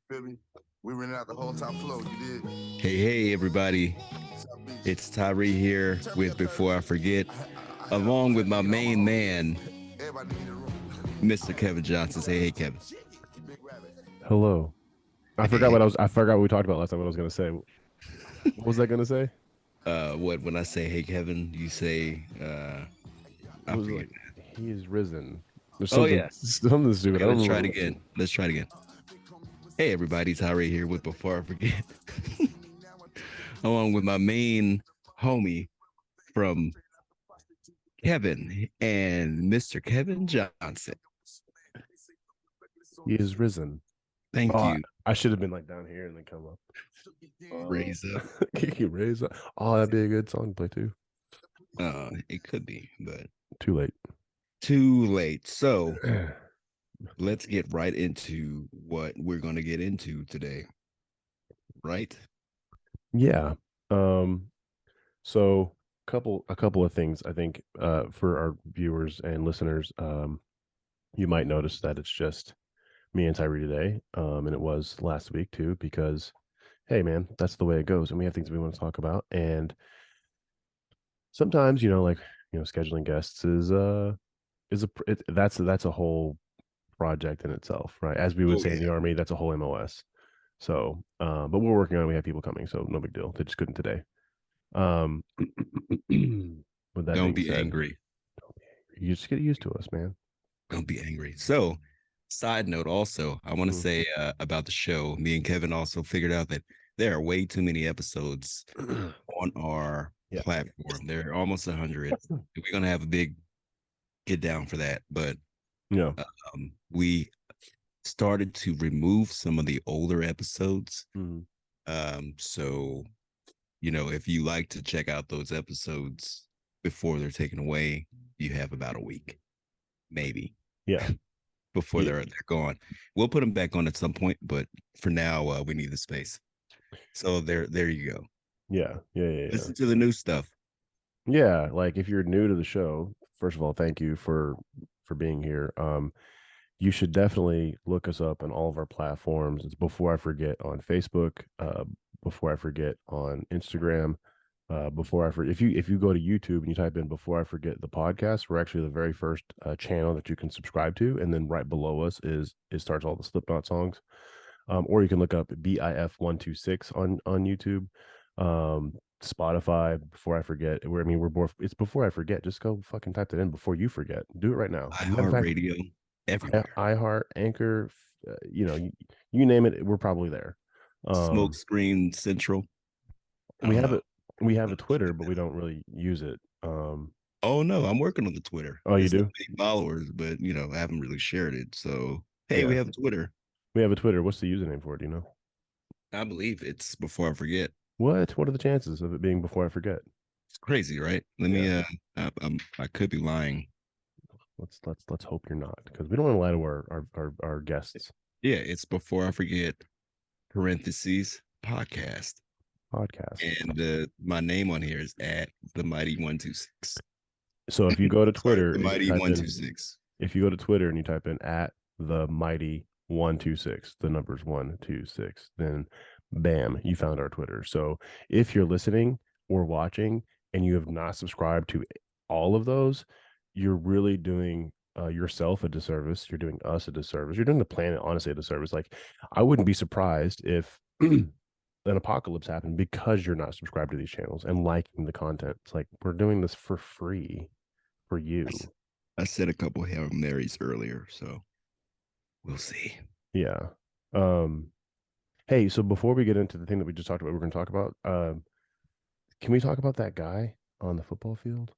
Feel me? We rented out the whole top floor. You did. Hey, everybody. It's Tyree here with Before I Forget, along with my main man, Mr. Kevin Johnson. Say, hey, Kevin. Hello. I forgot what I forgot what we talked about last time. What I was gonna say. What was I gonna say? When I say hey, Kevin, you say I It was forget. like he is risen. There's Oh something yeah. something stupid. Okay, I don't let's try it remember. again. Let's try it again. Hey, everybody. Tyree here with Before I Forget, along with my main homie from Kevin and Mr. Kevin Johnson. He is risen. Thank you. I should have been like down here and then come up. Raise up. Raise up. Oh, that'd be a good song to play too. It could be, but Too late. too late. So let's get right into what we're going to get into today. Right? Yeah. So a couple of things I think for our viewers and listeners, you might notice that it's just me and Tyree today. And it was last week too, because hey man, that's the way it goes. And we have things we want to talk about. And sometimes, scheduling guests that's a whole project in itself, right? As we would say in the Army, that's a whole MOS. So, but we're working on it. We have people coming, so no big deal. They just couldn't today. With that Don't being be said, angry. you just get used to us, man. Don't be angry. So, side note also, I want to say about the show, me and Kevin also figured out that there are way too many episodes on our platform. There are almost 100. We're going to have a big get down for that. But we started to remove some of the older episodes. So, if you like to check out those episodes before they're taken away, you have about a week, maybe. Yeah. Before they're gone. We'll put them back on at some point, but for now, we need the space. So there you go. Yeah. Listen to the new stuff. Yeah, like if you're new to the show, first of all, thank you for being here. You should definitely look us up on all of our platforms. It's Before I Forget on Facebook, Before I Forget on Instagram, Before I Forget. If you go to YouTube and you type in Before I Forget the podcast, we're actually the very first channel that you can subscribe to, and then right below us it starts all the Slipknot songs. Or you can look up BIF126 on YouTube. Spotify, Before I Forget. It's Before I Forget. Just go fucking type it in before you forget. Do it right now. iHeartRadio, everywhere. iHeart, Anchor, you name it, we're probably there. Smoke Screen Central. We have a Twitter, but we don't really use it. Oh no, I'm working on the Twitter. Oh, you do? Followers, but I haven't really shared it. So hey, we have a Twitter. We have a Twitter. What's the username for it? Do you know? I believe it's Before I Forget. What are the chances of it being Before I Forget? It's crazy, right? Let me I could be lying. Let's hope you're not, because we don't want to lie to our guests. Yeah, it's Before I Forget parentheses podcast. And my name on here is at the Mighty 126. So if you go to Twitter, the Mighty 126. If you go to Twitter and you type in at the Mighty 126, the numbers 126, then bam, you found our Twitter. So if you're listening or watching and you have not subscribed to all of those, you're really doing yourself a disservice. You're doing us a disservice. You're doing the planet, honestly, a disservice. Like, I wouldn't be surprised if an apocalypse happened because you're not subscribed to these channels and liking the content. It's like, we're doing this for free for you. I said a couple Hail Marys earlier, so we'll see. Yeah. Hey, so before we get into the thing that we just talked about, we're going to talk about, can we talk about that guy on the football field?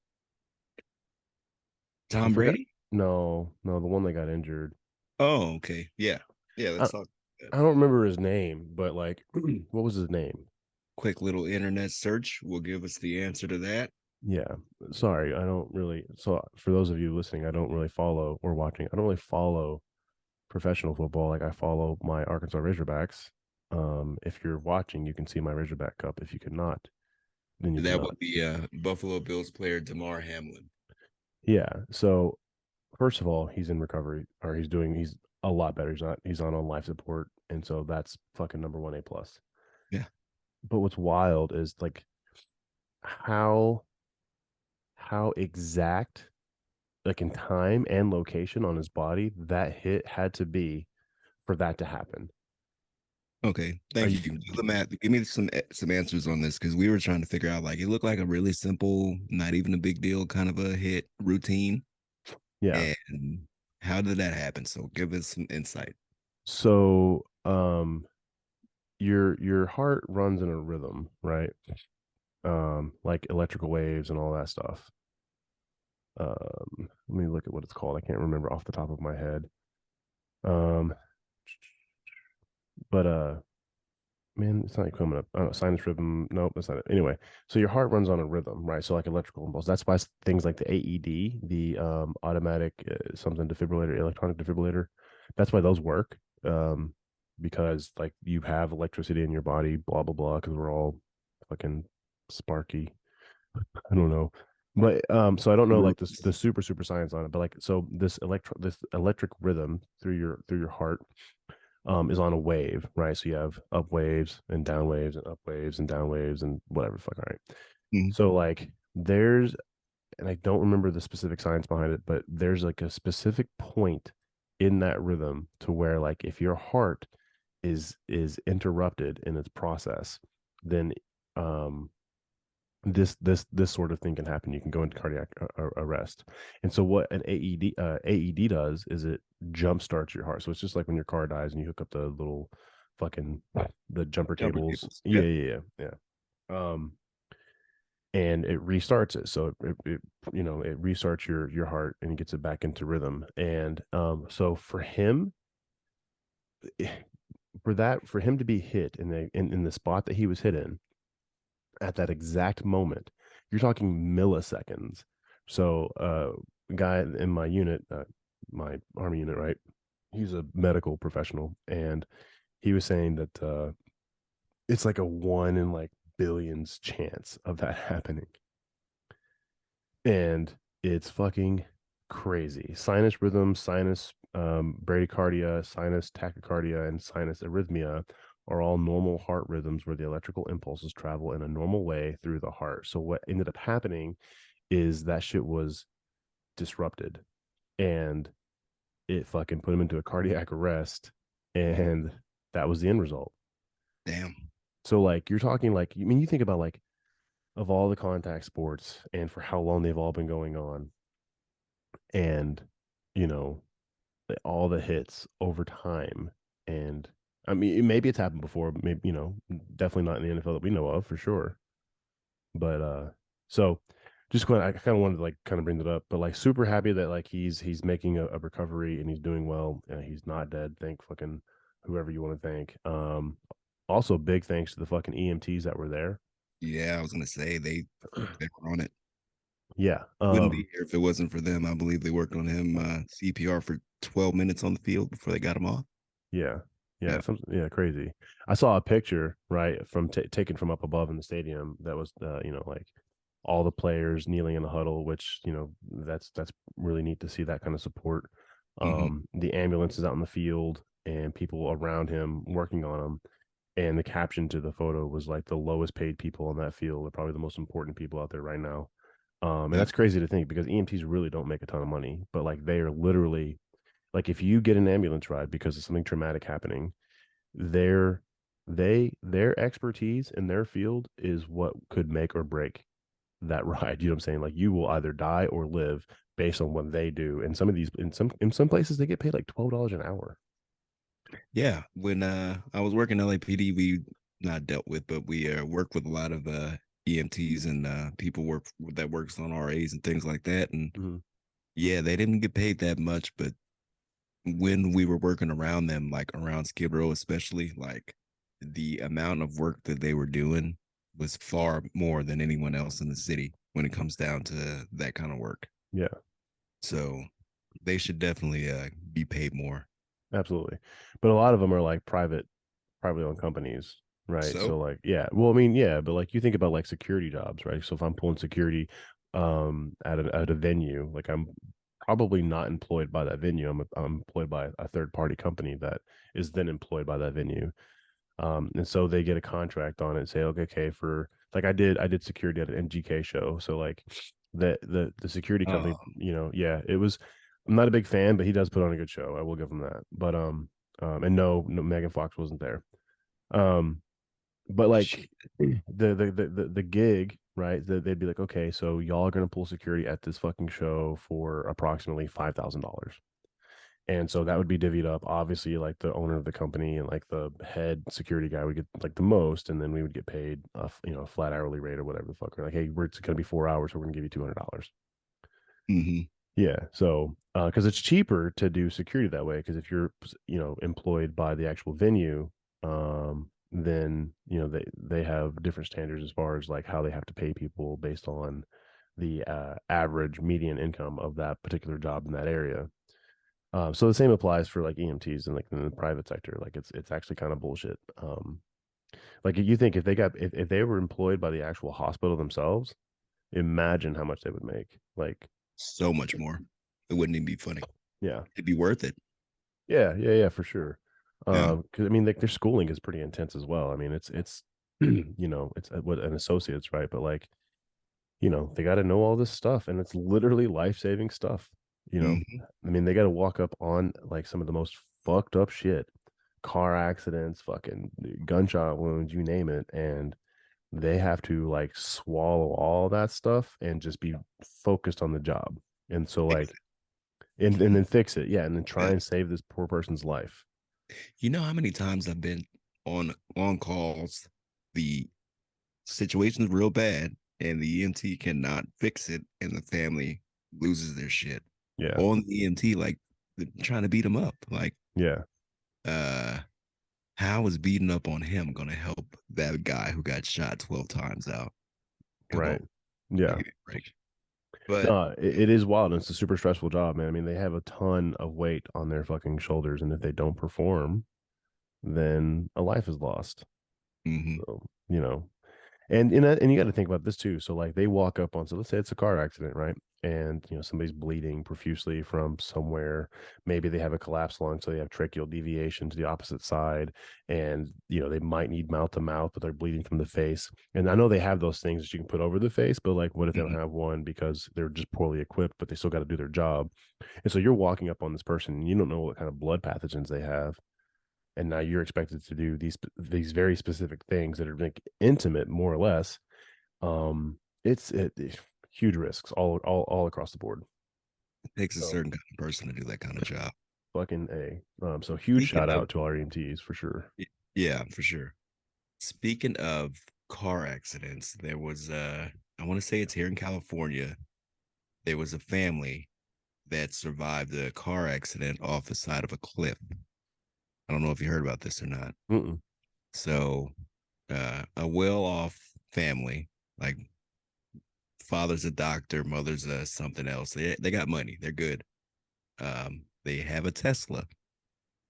Tom Brady? No, the one that got injured. Oh, okay. Yeah. Let's talk. I don't remember his name, but like, what was his name? Quick little internet search will give us the answer to that. Yeah. Sorry, I don't really. So for those of you listening, I don't really follow or watching. I don't really follow professional football. Like, I follow my Arkansas Razorbacks. If you're watching, you can see my Razorback cup. If you cannot, then you that would be Buffalo Bills player Damar Hamlin. Yeah. So first of all, he's in recovery, or he's a lot better. He's on life support, and so that's fucking number one A+. Yeah. But what's wild is like how exact, like in time and location on his body, that hit had to be for that to happen. Okay, thank you. Do the math. Give me some answers on this because we were trying to figure out. Like, it looked like a really simple, not even a big deal kind of a hit routine. Yeah. And how did that happen? So give us some insight. So, your heart runs in a rhythm, right? Like electrical waves and all that stuff. Let me look at what it's called. I can't remember off the top of my head. But man, it's not coming up. Oh, sinus rhythm. Nope, that's not it. Anyway, so your heart runs on a rhythm, right? So like electrical impulse. That's why things like the AED, the automatic something defibrillator, electronic defibrillator, that's why those work. Because like you have electricity in your body, blah blah blah. Because we're all fucking sparky. I don't know. But so I don't know like the super science on it, but like so this electric rhythm through your heart is on a wave, right? So you have up waves and down waves and up waves and down waves and whatever. Fuck, all right. Mhm. So like there's, and I don't remember the specific science behind it, but there's like a specific point in that rhythm to where like if your heart is interrupted in its process, then um this sort of thing can happen. You can go into cardiac arrest. And so what an AED does is it jump starts your heart. So it's just like when your car dies and you hook up the little fucking the jumper tables. Yeah. Yeah. And it restarts it. So it it restarts your heart and gets it back into rhythm. And so for him, for him to be hit in the spot that he was hit in at that exact moment, you're talking milliseconds. So a guy in my unit, my army unit, right, he's a medical professional, and he was saying that it's like a 1 in like billions chance of that happening, and it's fucking crazy. Sinus rhythm, sinus bradycardia, sinus tachycardia, and sinus arrhythmia are all normal heart rhythms where the electrical impulses travel in a normal way through the heart. So what ended up happening is that shit was disrupted, and it fucking put him into a cardiac arrest, and that was the end result. Damn. So like you're talking like, I mean, you think about like of all the contact sports and for how long they've all been going on, and you know all the hits over time. And I mean, maybe it's happened before, maybe, definitely not in the NFL that we know of for sure. But so just I kind of wanted to like kind of bring that up, but like super happy that like he's making a recovery and he's doing well. He's not dead. Thank fucking whoever you want to thank. Also big thanks to the fucking EMTs that were there. Yeah, I was gonna say they were on it. Yeah. Wouldn't be here if it wasn't for them. I believe they worked on him CPR for 12 minutes on the field before they got him off. Yeah. Yeah. Crazy. I saw a picture, right, from taken from up above in the stadium that was, like all the players kneeling in the huddle, which, that's really neat to see that kind of support. The ambulance is out in the field and people around him working on him. And the caption to the photo was like the lowest paid people on that field are probably the most important people out there right now. And that's crazy to think because EMTs really don't make a ton of money, but like they are literally like if you get an ambulance ride because of something traumatic happening, their their expertise in their field is what could make or break that ride. You know what I'm saying? Like you will either die or live based on what they do. And some of these in some places they get paid like $12 an hour. Yeah. When I was working LAPD, we not dealt with, but we worked with a lot of EMTs and people that works on RAs and things like that. And yeah, they didn't get paid that much, but when we were working around them, like around Skid Row, especially, like the amount of work that they were doing was far more than anyone else in the city when it comes down to that kind of work. Yeah. So they should definitely be paid more. Absolutely. But a lot of them are like privately owned companies, right? So So like, yeah, well, I mean, yeah, but like you think about like security jobs, right? So if I'm pulling security at a venue, like I'm probably not employed by that venue. I'm employed by a third party company that is then employed by that venue. And so they get a contract on it and say, okay, for like I did security at an MGK show. So like the security company, yeah, it was, I'm not a big fan, but he does put on a good show. I will give him that. But and no, Megan Fox wasn't there. But like the gig, right? They'd be like, okay, so y'all are gonna pull security at this fucking show for approximately $5,000. And so that would be divvied up. Obviously, like the owner of the company and like the head security guy would get like the most, and then we would get paid a flat hourly rate or whatever the fuck. We're like, hey, it's gonna be 4 hours, so we're gonna give you $200. Mm-hmm. Yeah. So because it's cheaper to do security that way, because if you're employed by the actual venue, then they have different standards as far as like how they have to pay people based on the average median income of that particular job in that area. So the same applies for like EMTs and like in the private sector. Like it's actually kind of bullshit. Like you think if they were employed by the actual hospital themselves, imagine how much they would make. Like So much more. It wouldn't even be funny. yeah, It'd be worth it. yeah, for sure. Yeah. Because I mean, like their schooling is pretty intense as well. I mean, it's it's what an associate's, right? But like they got to know all this stuff, and it's literally life-saving stuff. Mm-hmm. I mean, they got to walk up on like some of the most fucked up shit, car accidents, fucking gunshot wounds, you name it, and they have to like swallow all that stuff and just be focused on the job. And so Fix like it. and then fix it, yeah, and then try Yeah. and save this poor person's life. You know how many times I've been on calls, the situation's real bad, and the EMT cannot fix it, and the family loses their shit Yeah, on the EMT, like trying to beat him up. Like, yeah, uh, how is beating up on him gonna help that guy who got shot 12 times out? Come right, on, yeah. give me a break. But No, it is wild. And it's a super stressful job, man. I mean, they have a ton of weight on their fucking shoulders, and if they don't perform, then a life is lost. mhm, So, and you got to think about this too. So like they walk up on, so let's say it's a car accident, right? And somebody's bleeding profusely from somewhere. Maybe they have a collapsed lung, so they have tracheal deviation to the opposite side, and they might need mouth to mouth, but they're bleeding from the face. And I know they have those things that you can put over the face, but like, what if they don't mhm. have one because they're just poorly equipped, but they still got to do their job? And so you're walking up on this person, and you don't know what kind of blood pathogens they have, and now you're expected to do these very specific things that are like intimate, more or less. It's huge risks all across the board. It takes a So certain kind of person to do that kind of job. fucking a. So huge Speaking shout of, out to our EMTs for sure. yeah, for sure. Speaking of car accidents, there was I want to say it's here in California. There was a family that survived a car accident off the side of a cliff. I don't know if you heard about this or not. Mm-mm. So, a well-off family, like father's a doctor, mother's a something else. They got money. They're good. They have a Tesla,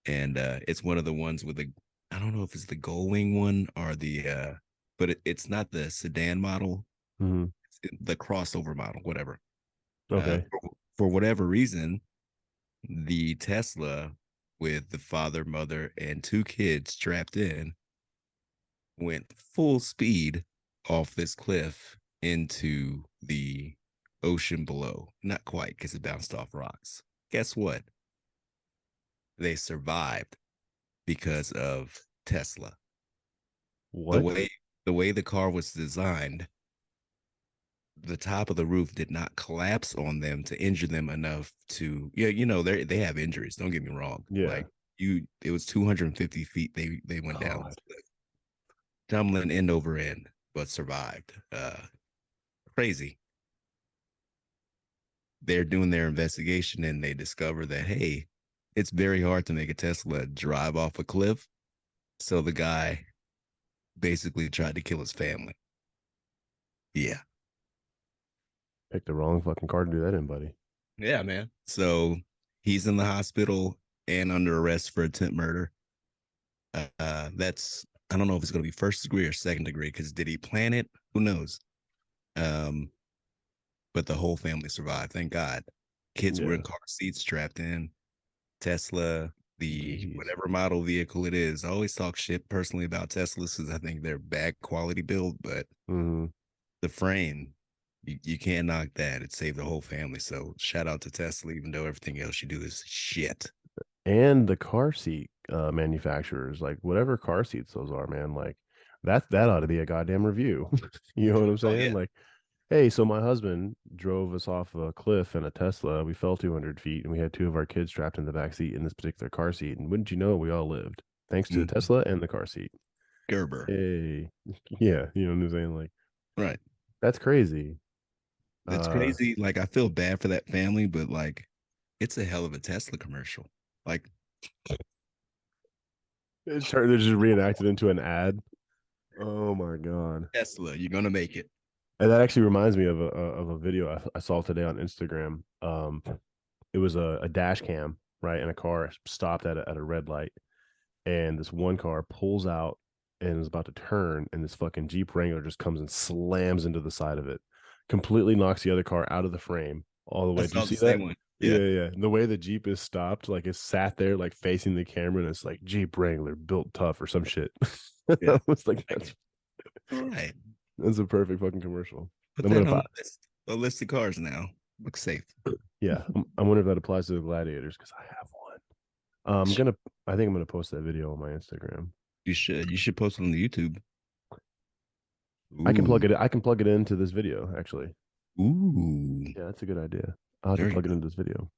and it's one of the ones with the, I don't know if it's the Gold Wing one or the but it's not the sedan model, Mm-hmm. it's the crossover model, whatever. Okay. For whatever reason, the Tesla with the father, mother, and two kids strapped in went full speed off this cliff into the ocean below. Not quite, because it bounced off rocks. Guess what? They survived because of Tesla. The What? way the way the car was designed, the top of the roof did not collapse on them to injure them enough to, yeah, they have injuries. Don't get me wrong. Yeah. Like it was 250 feet. They went down, God. tumbling end over end, but survived. Crazy. They're doing their investigation and they discover that, hey, it's very hard to make a Tesla drive off a cliff. So the guy basically tried to kill his family. Yeah. Picked the wrong fucking car to do that in, buddy. Yeah, man. So he's in the hospital and under arrest for attempt murder. That's, I don't know if it's going to be first degree or second degree, because did he plan it? Who knows? Um, but the whole family survived. Thank God. Kids were in car seats strapped in. Tesla, whatever model vehicle it is. I always talk shit personally about Teslas because I think they're bad quality build, but the frame, you can't knock that. It saved the whole family. So shout out to Tesla, even though everything else you do is shit. And the car seat manufacturers, like whatever car seats those are, man, like that ought to be a goddamn review. You know what I'm saying? Yeah. Like, hey, so my husband drove us off a cliff in a Tesla. We fell 200 feet and we had 2 of our kids strapped in the back seat in this particular car seat. And wouldn't you know, we all lived thanks to the Tesla and the car seat. Gerber. Hey, yeah, you know what I'm saying? Like, right. That's crazy. That's crazy. Like, I feel bad for that family, but like, it's a hell of a Tesla commercial. Like, they're just reenacted into an ad. Oh my god, Tesla, you're gonna make it. And that actually reminds me of a video I saw today on Instagram. It was a dash cam, right, and a car stopped at a red light, and this one car pulls out and is about to turn, and this fucking Jeep Wrangler just comes and slams into the side of it, completely knocks the other car out of the frame all the way. Did you see that? One. Yeah, yeah. And the way the Jeep is stopped, like it's sat there, like facing the camera, and it's like Jeep Wrangler built tough or some shit. Yeah. I was like, that's all right. That's a perfect fucking commercial. Put that on a list of cars now. Looks safe. Yeah, I wonder if that applies to the Gladiators because I have one. I think I'm gonna post that video on my Instagram. You should. You should post it on the YouTube. Ooh. I can plug it into this video actually. Ooh. Yeah, that's a good idea. I'll have to plug it into this video.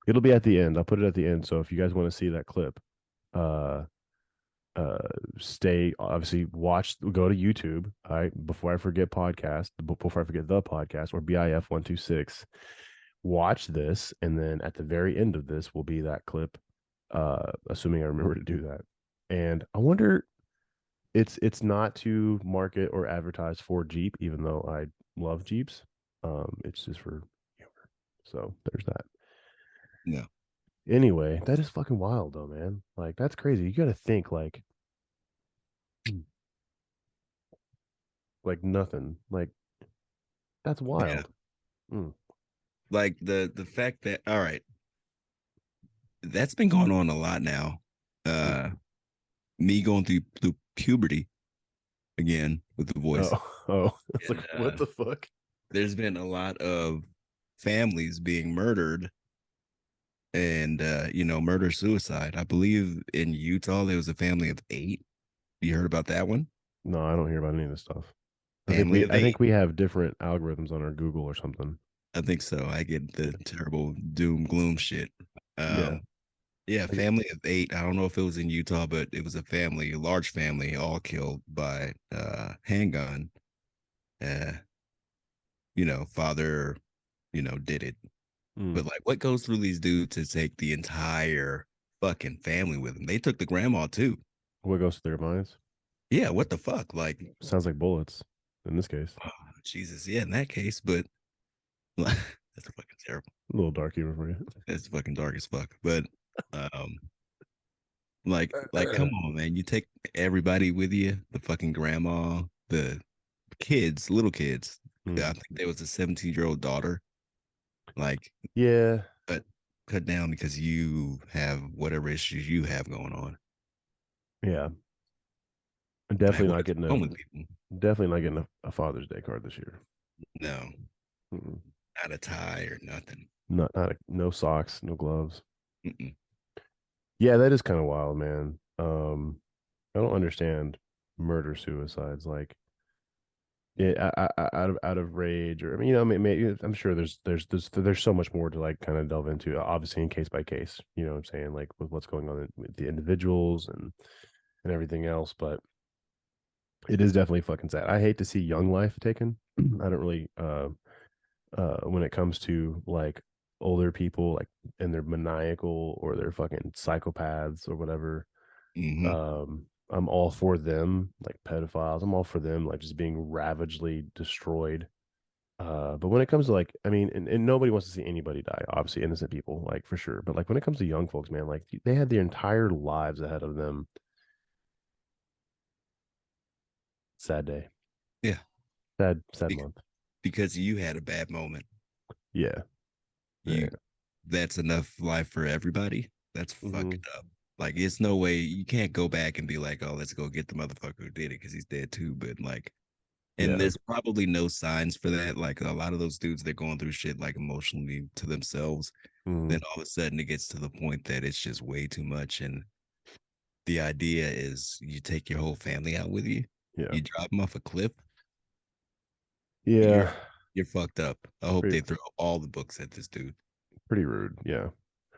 It'll be at the end. I'll put it at the end. So if you guys want to see that clip, stay obviously go to YouTube. All right, before I forget the podcast or BIF 126. Watch this, and then at the very end of this will be that clip, assuming I remember to do that. And I wonder, it's not to market or advertise for Jeep, even though I love Jeeps. It's just for humor. So there's that. No. Anyway, that is fucking wild though, man. Like that's crazy. You got to think like nothing. Like that's wild. Yeah. Like the fact that, all right, that's been going on a lot now. Me going through puberty again with the voice. Oh. And, like, what the fuck? There's been a lot of families being murdered and murder suicide. I believe in Utah there was a family of 8. You heard about that one? No, I don't hear about any of this stuff. I think we have different algorithms on our Google or something. I think so. I get the terrible doom gloom shit. Yeah, family of 8. I don't know if it was in Utah, but it was a large family, all killed by handgun. Father, did it. But like, what goes through these dudes to take the entire fucking family with them? They took the grandma too. What goes through their minds? Yeah, what the fuck? Like, sounds like bullets in this case. Oh, Jesus, yeah, in that case, but that's fucking terrible. A little dark humor for you. It's fucking dark as fuck. But like come on, man. You take everybody with you, the fucking grandma, the kids, little kids. I think there was a 17-year-old daughter. Like, yeah, but cut down because you have whatever issues you have going on. Yeah. Definitely not getting a Father's Day card this year. No. Not a tie or nothing. No socks, no gloves. Yeah, that is kind of wild, man. I don't understand murder suicides. Like, out of rage, or I mean, maybe, I'm sure there's so much more to like kind of delve into. Obviously, in case by case, you know what I'm saying, like with what's going on with the individuals and everything else. But it is definitely fucking sad. I hate to see young life taken. I don't really when it comes to like older people, like, and they're maniacal or they're fucking psychopaths or whatever. I'm all for them, like pedophiles. I'm all for them, like just being ravagely destroyed. But when it comes to like, I mean, and nobody wants to see anybody die, obviously innocent people, like for sure. But like when it comes to young folks, man, like they had their entire lives ahead of them. Sad day. Yeah. Sad month. Because you had a bad moment. Yeah. You that's enough life for everybody, that's fucked up. Like, it's no way you can't go back and be like, oh, let's go get the motherfucker who did it because he's dead too. But like, and there's probably no signs for that. Like a lot of those dudes, they're going through shit like emotionally to themselves. Then all of a sudden it gets to the point that it's just way too much. And the idea is you take your whole family out with you. Yeah. You drop them off a cliff. Yeah. You're fucked up. I hope Pretty- they throw all the books at this dude. Pretty rude. Yeah.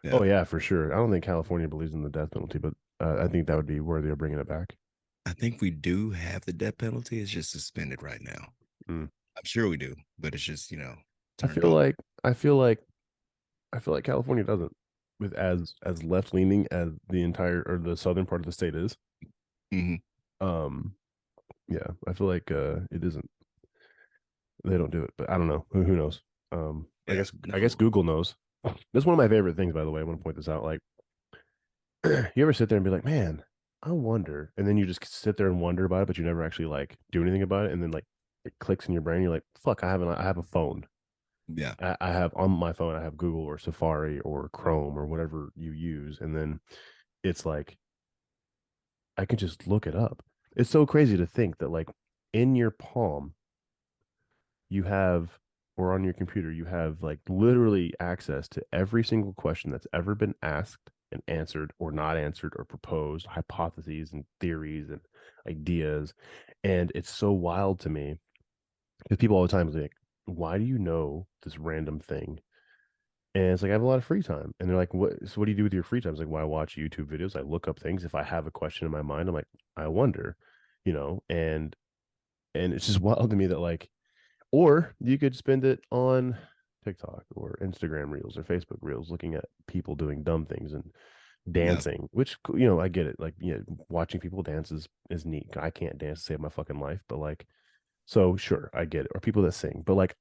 Yeah. Oh yeah, for sure. I don't think California believes in the death penalty, but I think that would be worthy of bringing it back. I think we do have the death penalty. It's just suspended right now. I'm sure we do, but it's just, I feel like California doesn't, with as left leaning as the entire or the southern part of the state is. Yeah, I feel like it isn't. They don't do it, but I don't know. Who knows? I guess Google knows. That's one of my favorite things, by the way. I want to point this out. Like, you ever sit there and be like, man, I wonder, and then you just sit there and wonder about it, but you never actually like do anything about it, and then like it clicks in your brain. You're like, fuck, I have a phone. Yeah. I have on my phone, I have Google or Safari or Chrome or whatever you use. And then it's like, I can just look it up. It's so crazy to think that like in your palm, you have, or on your computer, you have like literally access to every single question that's ever been asked and answered or not answered or proposed, hypotheses and theories and ideas. And it's so wild to me because people all the time are like, why do you know this random thing? And it's like, I have a lot of free time. And they're like, what do you do with your free time? It's like, well, I watch YouTube videos. I look up things. If I have a question in my mind, I'm like, I wonder, and it's just wild to me that like, or you could spend it on TikTok or Instagram reels or Facebook reels, looking at people doing dumb things and dancing, which, I get it. Like, watching people dance is neat. I can't dance to save my fucking life, but like, so sure, I get it. Or people that sing, but like,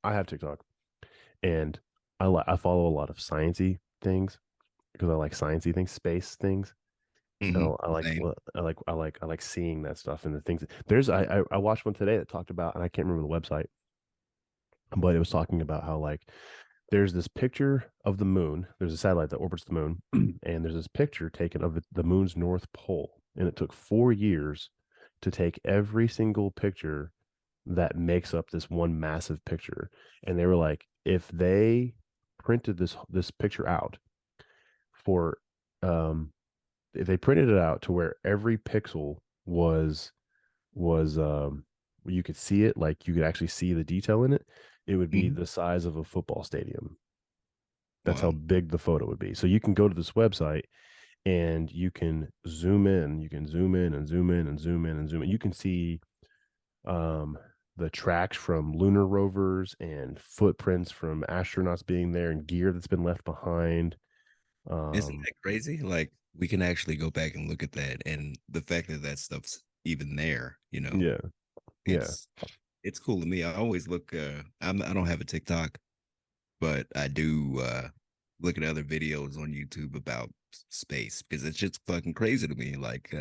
I have TikTok and I follow a lot of sciencey things because I like sciencey things, space things. I like seeing that stuff and the things. I watched one today that talked about, and I can't remember the website, but it was talking about how like there's this picture of the moon. There's a satellite that orbits the moon, and there's this picture taken of the moon's north pole, and it took 4 years to take every single picture that makes up this one massive picture. And they were like, if they printed this picture out for if they printed it out to where every pixel was you could see it, like you could actually see the detail in it, it would be the size of a football stadium. That's how big the photo would be. So you can go to this website and you can zoom in, and zoom in and zoom in and zoom in and zoom in. You can see the tracks from lunar rovers and footprints from astronauts being there and gear that's been left behind. Isn't that crazy? Like, we can actually go back and look at that, and the fact that that stuff's even there, it's cool to me. I always look. I don't have a TikTok, but I do look at other videos on YouTube about space because it's just fucking crazy to me. Like,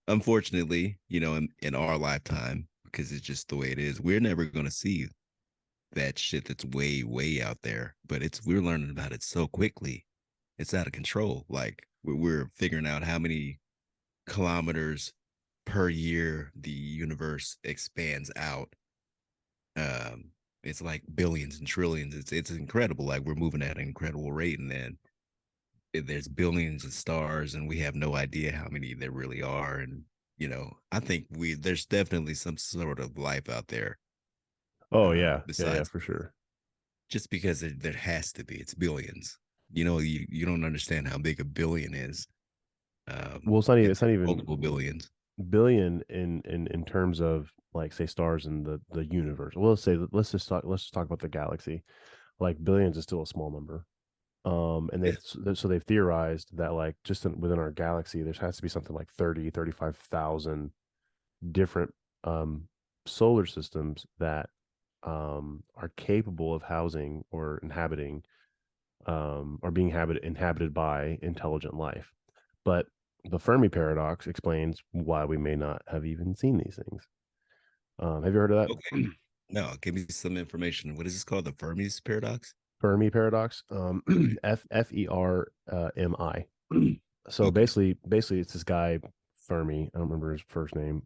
unfortunately, in our lifetime, because it's just the way it is, we're never going to see that shit that's way, way out there. But we're learning about it so quickly. It's out of control. Like, we're figuring out how many kilometers per year the universe expands out. It's like billions and trillions. It's incredible. Like, we're moving at an incredible rate, and then there's billions of stars, and we have no idea how many there really are. And I think there's definitely some sort of life out there. Oh yeah, besides, for sure. Just because there has to be. It's billions. You don't understand how big a billion is. Well, it's not even multiple billions. Billion in terms of like, say, stars in the universe. Well, let's just talk about the galaxy. Like, billions is still a small number. And they've theorized that like just within our galaxy there has to be something like 35,000 different solar systems that are capable of housing or inhabiting or being inhabited by intelligent life. But the Fermi paradox explains why we may not have even seen these things. Have you heard of that? Okay. No, give me some information. What is this called? The Fermi's paradox? Fermi paradox. Fermi. So Okay. basically, it's this guy Fermi. I don't remember his first name.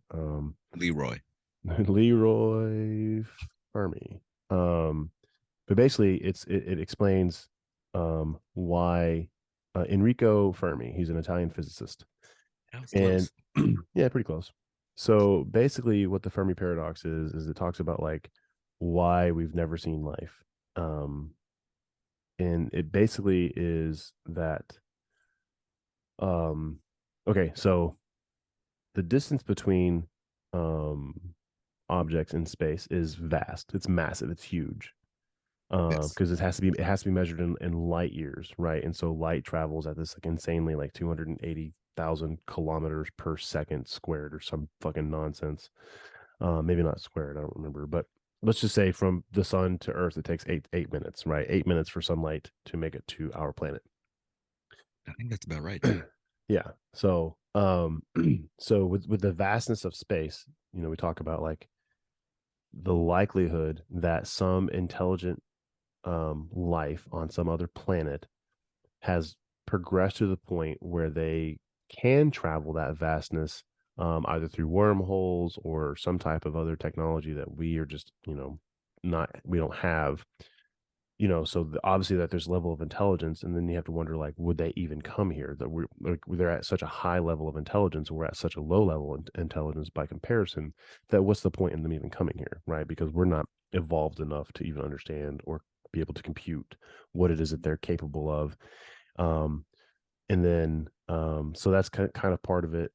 Leroy. Leroy Fermi. But basically, it explains why Enrico Fermi. He's an Italian physicist, That was and close. yeah, pretty close. So basically, what the Fermi paradox is it talks about like why we've never seen life. And it basically is that okay, so the distance between objects in space is vast. It's massive. It's huge. Yes. Because it has to be measured in light years, right? And so light travels at this like insanely like 280,000 kilometers per second squared or some fucking nonsense. Maybe not squared, I don't remember, but let's just say from the sun to Earth, it takes 8 minutes, right? 8 minutes for sunlight to make it to our planet. I think that's about right. Yeah. So so with the vastness of space, we talk about like the likelihood that some intelligent life on some other planet has progressed to the point where they can travel that vastness, either through wormholes or some type of other technology that we are just not we don't have. So obviously that there's level of intelligence, and then you have to wonder like, would they even come here? That they're at such a high level of intelligence, we're at such a low level of intelligence by comparison, that what's the point in them even coming here, right? Because we're not evolved enough to even understand or be able to compute what it is that they're capable of. And then so that's kind of part of it.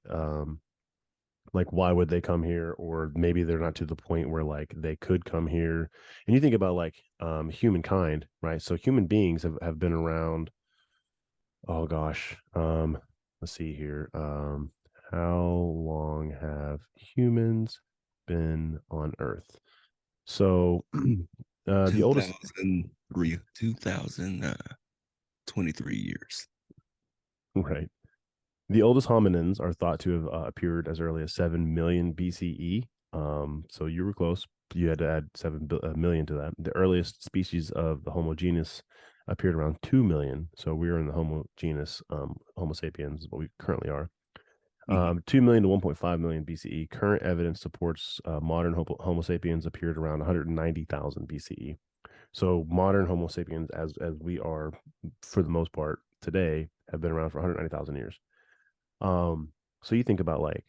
Like, why would they come here? Or maybe they're not to the point where like they could come here. And you think about like humankind, right? So human beings have been around. Oh gosh. Let's see here. How long have humans been on Earth? So the oldest 2023 years. right. The oldest hominins are thought to have appeared as early as 7 million BCE. So you were close. You had to add 7 million to that. The earliest species of the Homo genus appeared around 2 million. So we are in the Homo genus, Homo sapiens, is what we currently are. 2 million to 1.5 million BCE. Current evidence supports modern Homo sapiens appeared around 190,000 BCE. So modern Homo sapiens, as we are for the most part today, have been around for 190,000 years. So you think about like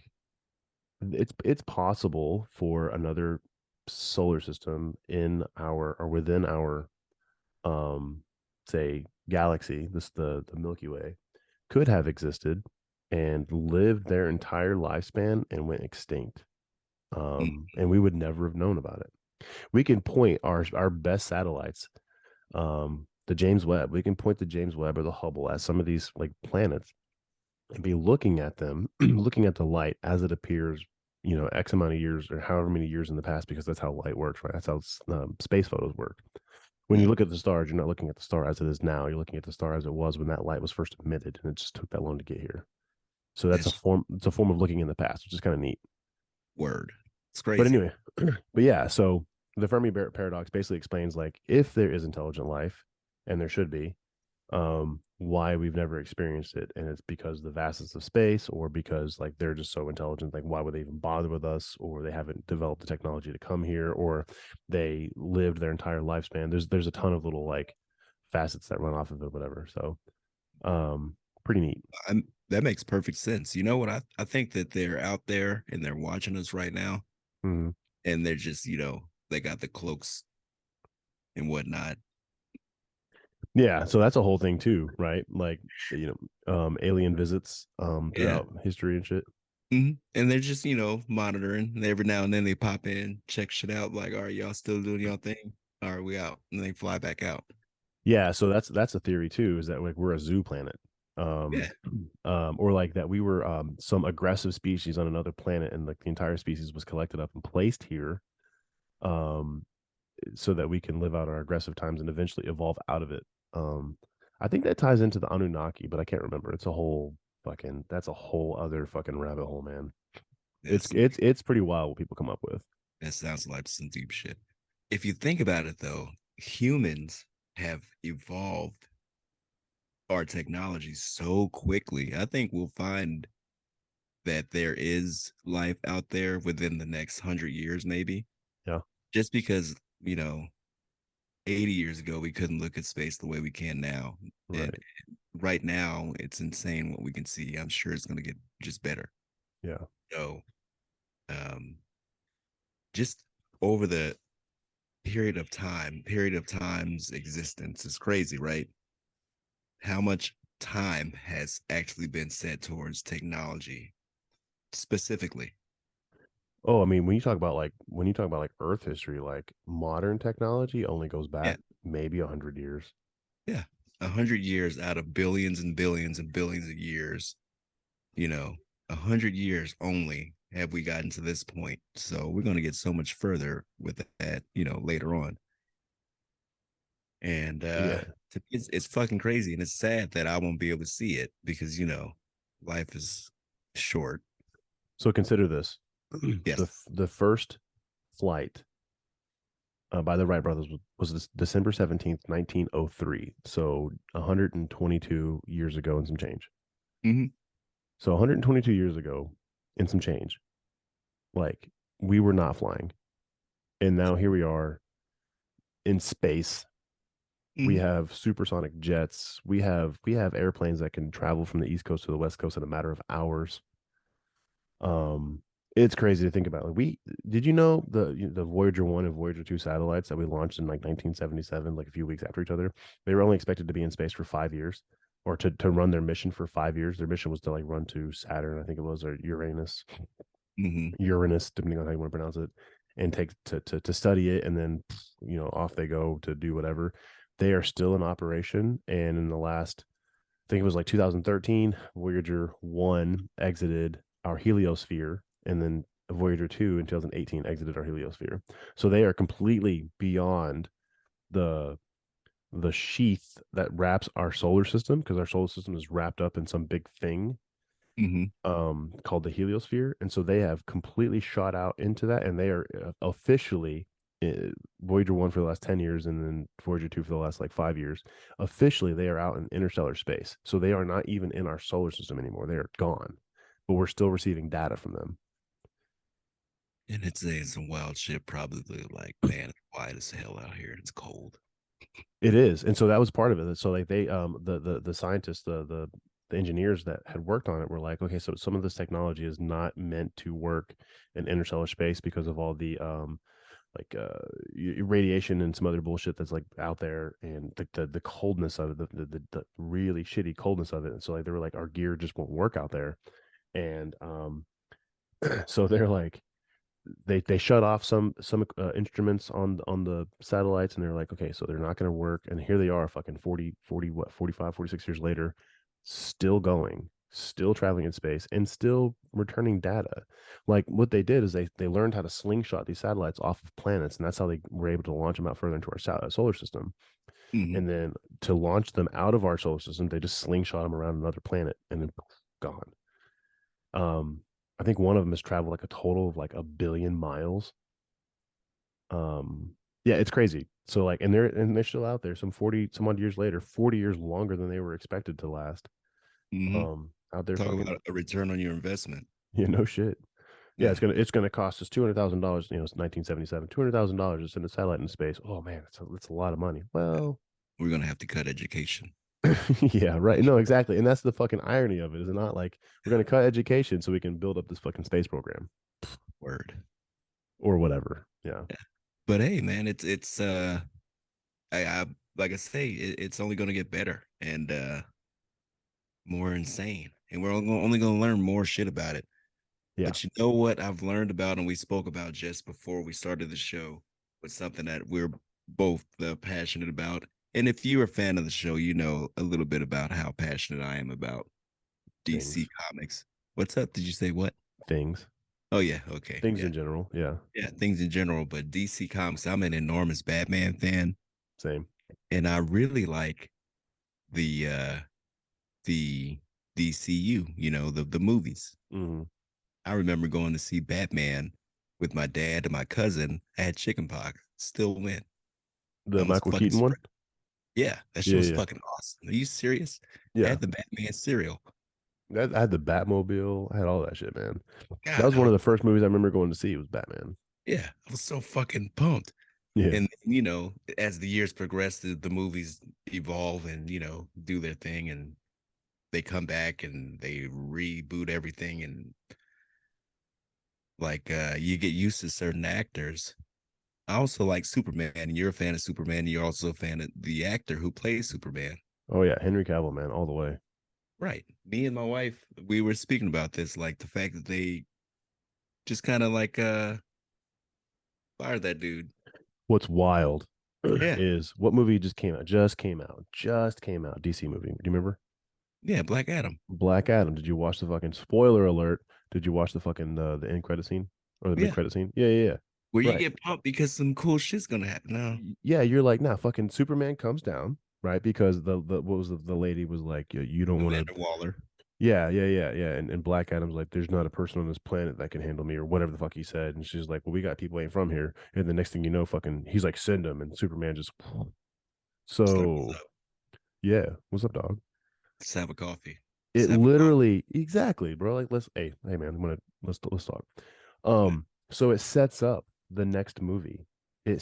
it's possible for another solar system in our or within our say galaxy, the Milky Way, could have existed and lived their entire lifespan and went extinct. And we would never have known about it. We can point our best satellites, the James Webb. We can point the James Webb or the Hubble at some of these like planets and be looking at them, looking at the light as it appears, X amount of years or however many years in the past, because that's how light works, right? That's how space photos work. When you look at the stars, you're not looking at the star as it is now. You're looking at the star as it was when that light was first emitted, and it just took that long to get here. So that's a That's form. It's a form of looking in the past, which is kind of neat. word. It's But crazy. anyway, but yeah. So the Fermi paradox basically explains like if there is intelligent life, and there should be, why we've never experienced it, and it's because the vastness of space, or because like they're just so intelligent, like why would they even bother with us, or they haven't developed the technology to come here, or they lived their entire lifespan. There's a ton of little like facets that run off of it, whatever. So pretty neat. That makes perfect sense. You know what? I think that they're out there and they're watching us right now, Mhm. and they're just, they got the cloaks and whatnot. Yeah, so that's a whole thing too, right? Like alien visits Yeah. throughout history and shit. And they're just, monitoring. And every now and then they pop in, check shit out, like, all right, y'all still doing y'all thing? All right, we out. And they fly back out. Yeah, so that's a theory too, is that like we're a zoo planet. Yeah. Or like that we were some aggressive species on another planet, and like the entire species was collected up and placed here um so that we can live out our aggressive times and eventually evolve out of it. I think that ties into the Anunnaki, but I can't remember. That's a whole other fucking rabbit hole, man. It's That's it's pretty wild what people come up with. that sounds like some deep shit. If you think about it though, humans have evolved our technology so quickly. I think we'll find that there is life out there within the next 100 years, maybe. Yeah. Just because, 80 years ago, we couldn't look at space the way we can now. Right. And right now, it's insane what we can see. I'm sure it's going to get just better. Yeah. So, just over the period of time's existence is crazy, right? How much time has actually been set towards technology specifically? Oh, I mean, when you talk about like Earth history, like modern technology only goes Yeah. back maybe 100 years. Yeah. 100 years out of billions and billions and billions of years, 100 years only have we gotten to this point. So we're going to get so much further with that, later on. And Yeah. it's fucking crazy. And it's sad that I won't be able to see it because, life is short. So consider this: Yes. the first flight by the Wright brothers was this December 17th, 1903. So 122 years ago and some change. Mm-hmm. So 122 years ago and some change, like we were not flying, and now here we are in space. We Mm-hmm. have supersonic jets. We have airplanes that can travel from the East Coast to the West Coast in a matter of hours. It's crazy to think about. Like did you know the Voyager 1 and Voyager 2 satellites that we launched in like 1977, like a few weeks after each other, they were only expected to be in space for 5 years, or to run their mission for 5 years. Their mission was to like run to Saturn, I think it was, or Uranus, depending on how you want to pronounce it, and take to study it, and then off they go to do whatever. They are still in operation, and in the last, I think it was like 2013, Voyager 1 exited our heliosphere, and then Voyager 2 in 2018 exited our heliosphere. So they are completely beyond the sheath that wraps our solar system, because our solar system is wrapped up in some big thing called the heliosphere, and so they have completely shot out into that, and they are officially Voyager 1 for the last 10 years, and then Voyager 2 for the last like 5 years. Officially, they are out in interstellar space. So they are not even in our solar system anymore. They are gone, but we're still receiving data from them. And it's saying some wild shit, probably like, man, it's quiet as hell out here. It's cold. It is. And so that was part of it. So like they the scientists, the engineers that had worked on it were like, okay, so some of this technology is not meant to work in interstellar space because of all the like radiation and some other bullshit that's like out there, and the coldness of it, the really shitty coldness of it. And so like they were like, our gear just won't work out there. And so they're like, they shut off some instruments on the satellites, and they're like, okay, so they're not going to work. And here they are, fucking 40 what, 45 46 years later, still going, still traveling in space, and still returning data. Like what they did is they learned how to slingshot these satellites off of planets, and that's how they were able to launch them out further into our solar system. And then to launch them out of our solar system, they just slingshot them around another planet, and then gone. I think one of them has traveled like a total of like 1 billion miles. Yeah, it's crazy. So like, and they're still out there some 40 some odd years later, 40 years longer than they were expected to last. Out there Talk fucking, about a return on your investment. yeah, no shit. Yeah, Yeah. it's gonna cost us $200,000. It's 1977, $200,000 to send a satellite into space. Oh man, it's a lot of money. Well, We're gonna have to cut education. yeah, right. No, exactly. And that's the fucking irony of it, is it not? Like, we're gonna cut education so we can build up this fucking space program Word. or whatever. Yeah. Yeah. But hey, man, it's I like I say, it's only gonna get better and more insane, and we're only gonna learn more shit about it. Yeah. But you know what I've learned about, and we spoke about just before we started the show, was something that we're both passionate about. And if you're a fan of the show, you know a little bit about how passionate I am about DC Things. Comics. What's up? Did you say what? Things. Oh yeah, okay, Things yeah, in general. Yeah. yeah, things in general. But DC Comics, I'm an enormous Batman fan, Same. and I really like the the DCU. The movies. Mm-hmm. I remember going to see Batman with my dad and my cousin. I had chickenpox. Still went. The Almost Michael fucking Keaton one. spread. Yeah, that shit Yeah, was yeah, fucking awesome. Are you serious? I yeah. had the Batman cereal. I had the Batmobile. I had all that shit, man. That God, was one of the first movies I remember going to see. Was Batman. yeah, I was so fucking pumped. Yeah. And as the years progress, the movies evolve and do their thing, and they come back and they reboot everything, and like you get used to certain actors. I also like Superman, and you're a fan of Superman. And you're also a fan of the actor who plays Superman. Oh yeah, Henry Cavill, man, all the way. Right. Me and my wife, we were speaking about this, like the fact that they just kind of like fired that dude. What's wild Yeah. is what movie just came out? Just came out. Just came out. DC movie. Do you remember? Yeah, Black Adam. Black Adam. Did you watch the fucking spoiler alert? Did you watch the fucking the end credit scene or the mid Yeah. credit scene? Yeah, yeah, yeah. Where you Right. get pumped because some cool shit's gonna happen now. Yeah, you're like, nah, fucking Superman comes down, right? Because the what was the lady was like, you don't want Amanda to. Waller. Yeah, yeah, yeah, yeah. And Black Adam's like, there's not a person on this planet that can handle me, or whatever the fuck he said. And she's like, well, we got people ain't from here. And the next thing you know, fucking, he's like, send him. And Superman just. It's like, what's So up? yeah, what's up, dog? Let's have a coffee. Let's It have a coffee. literally exactly, bro. Like, hey, man, let's talk. What? So it sets up the next movie. It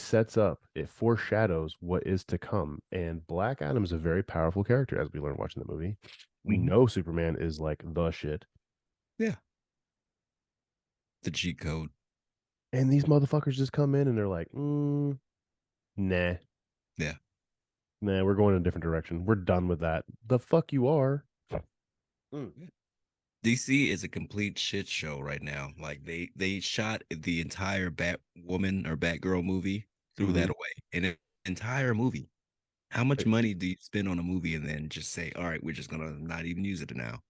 foreshadows what is to come. And Black Adam is a very powerful character, as we learn watching the movie. We Mhm. know Superman is like the shit. Yeah. The G code. And these motherfuckers just come in and they're like, nah, Yeah. nah, we're going in a different direction. We're done with that. The fuck you are. Mm. DC is a complete shit show right now. Like they shot the entire Batwoman or Batgirl movie, threw Mhm. that away. An entire movie. How much money do you spend on a movie and then just say, all right, we're just gonna not even use it now?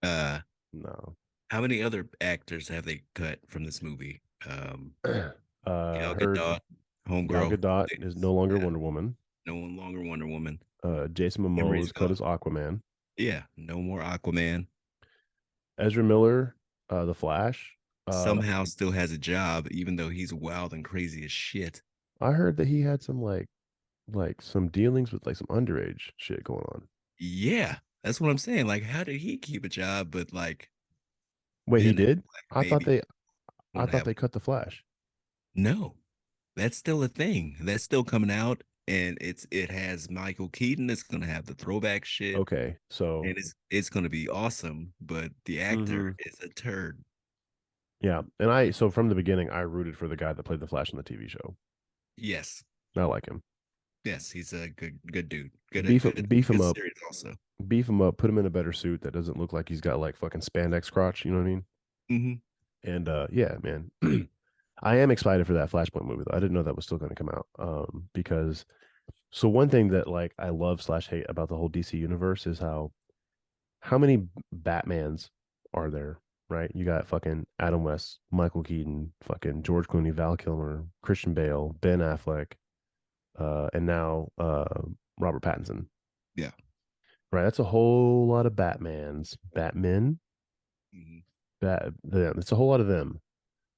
Uh No. how many other actors have they cut from this movie? Gal Heard Gadot, Gal Homegirl, Gadot is no longer yeah, Wonder Woman. no one longer Wonder Woman. Jason Momoa Emery's is cut gone. as Aquaman. Yeah, no more Aquaman. Ezra Miller, The Flash. Somehow still has a job, even though he's wild and crazy as shit. I heard that he had some like some dealings with like some underage shit going on. Yeah, that's what I'm saying. Like, how did he keep a job, but like Wait, he Ben did? Affleck I thought maybe they I won't thought have they one? cut the Flash. No, that's still a thing. That's still coming out, and it has Michael Keaton. It's gonna have the throwback shit, Okay, so and it's gonna be awesome. But the actor mhm. is a turd. Yeah, and I so from the beginning I rooted for the guy that played the Flash on the TV show. Yes, I like him. yes, he's a good dude. Good Beef good beef him good up, series also. put him in a better suit that doesn't look like he's got like fucking spandex crotch. You know what I mean? Hmm. And yeah, man, I am excited for that Flashpoint movie though. I didn't know that was still going to come out. Because so one thing that like I love slash hate about the whole DC universe is how many Batmans are there? Right? You got fucking Adam West, Michael Keaton, fucking George Clooney, Val Kilmer, Christian Bale, Ben Affleck, and now Robert Pattinson. Yeah. Right? That's a whole lot of Batmans, Batmen. Hmm. It's a whole lot of them.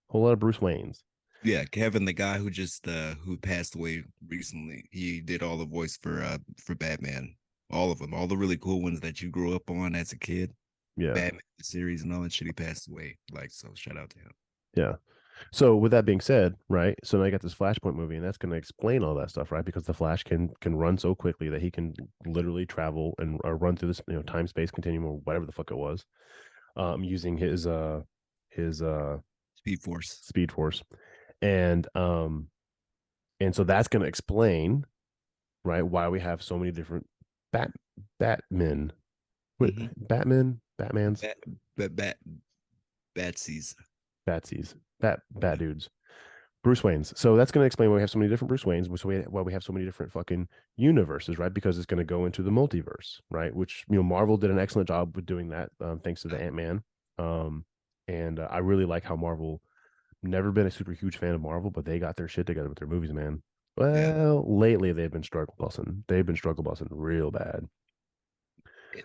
A whole lot of Bruce Waynes. Yeah, Kevin, the guy who just who passed away recently, he did all the voice for Batman. All of them, all the really cool ones that you grew up on as a kid. Yeah. Batman the series and all that shit, he passed away. Like, so shout out to him. Yeah. So with that being said, right? So now I got this Flashpoint movie, and that's going to explain all that stuff, right? Because the Flash can run so quickly that he can literally travel and run through this time space continuum or whatever the fuck it was, using his Speed Force. speed force, and so that's going to explain right why we have so many different bat Batmen, what Mm-hmm. Batmans, Bat, bat, bat, Batsies. Batsies, bat dudes. Bruce Wayne's. So that's going to explain why we have so many different Bruce Waynes, why we have so many different fucking universes, right? Because it's going to go into the multiverse, right? Which Marvel did an excellent job with doing that, thanks to the Ant-Man. And I really like how Marvel. Never been a super huge fan of Marvel, but they got their shit together with their movies, man. Yeah. Well, lately they've been struggle busting. They've been struggle busting real bad.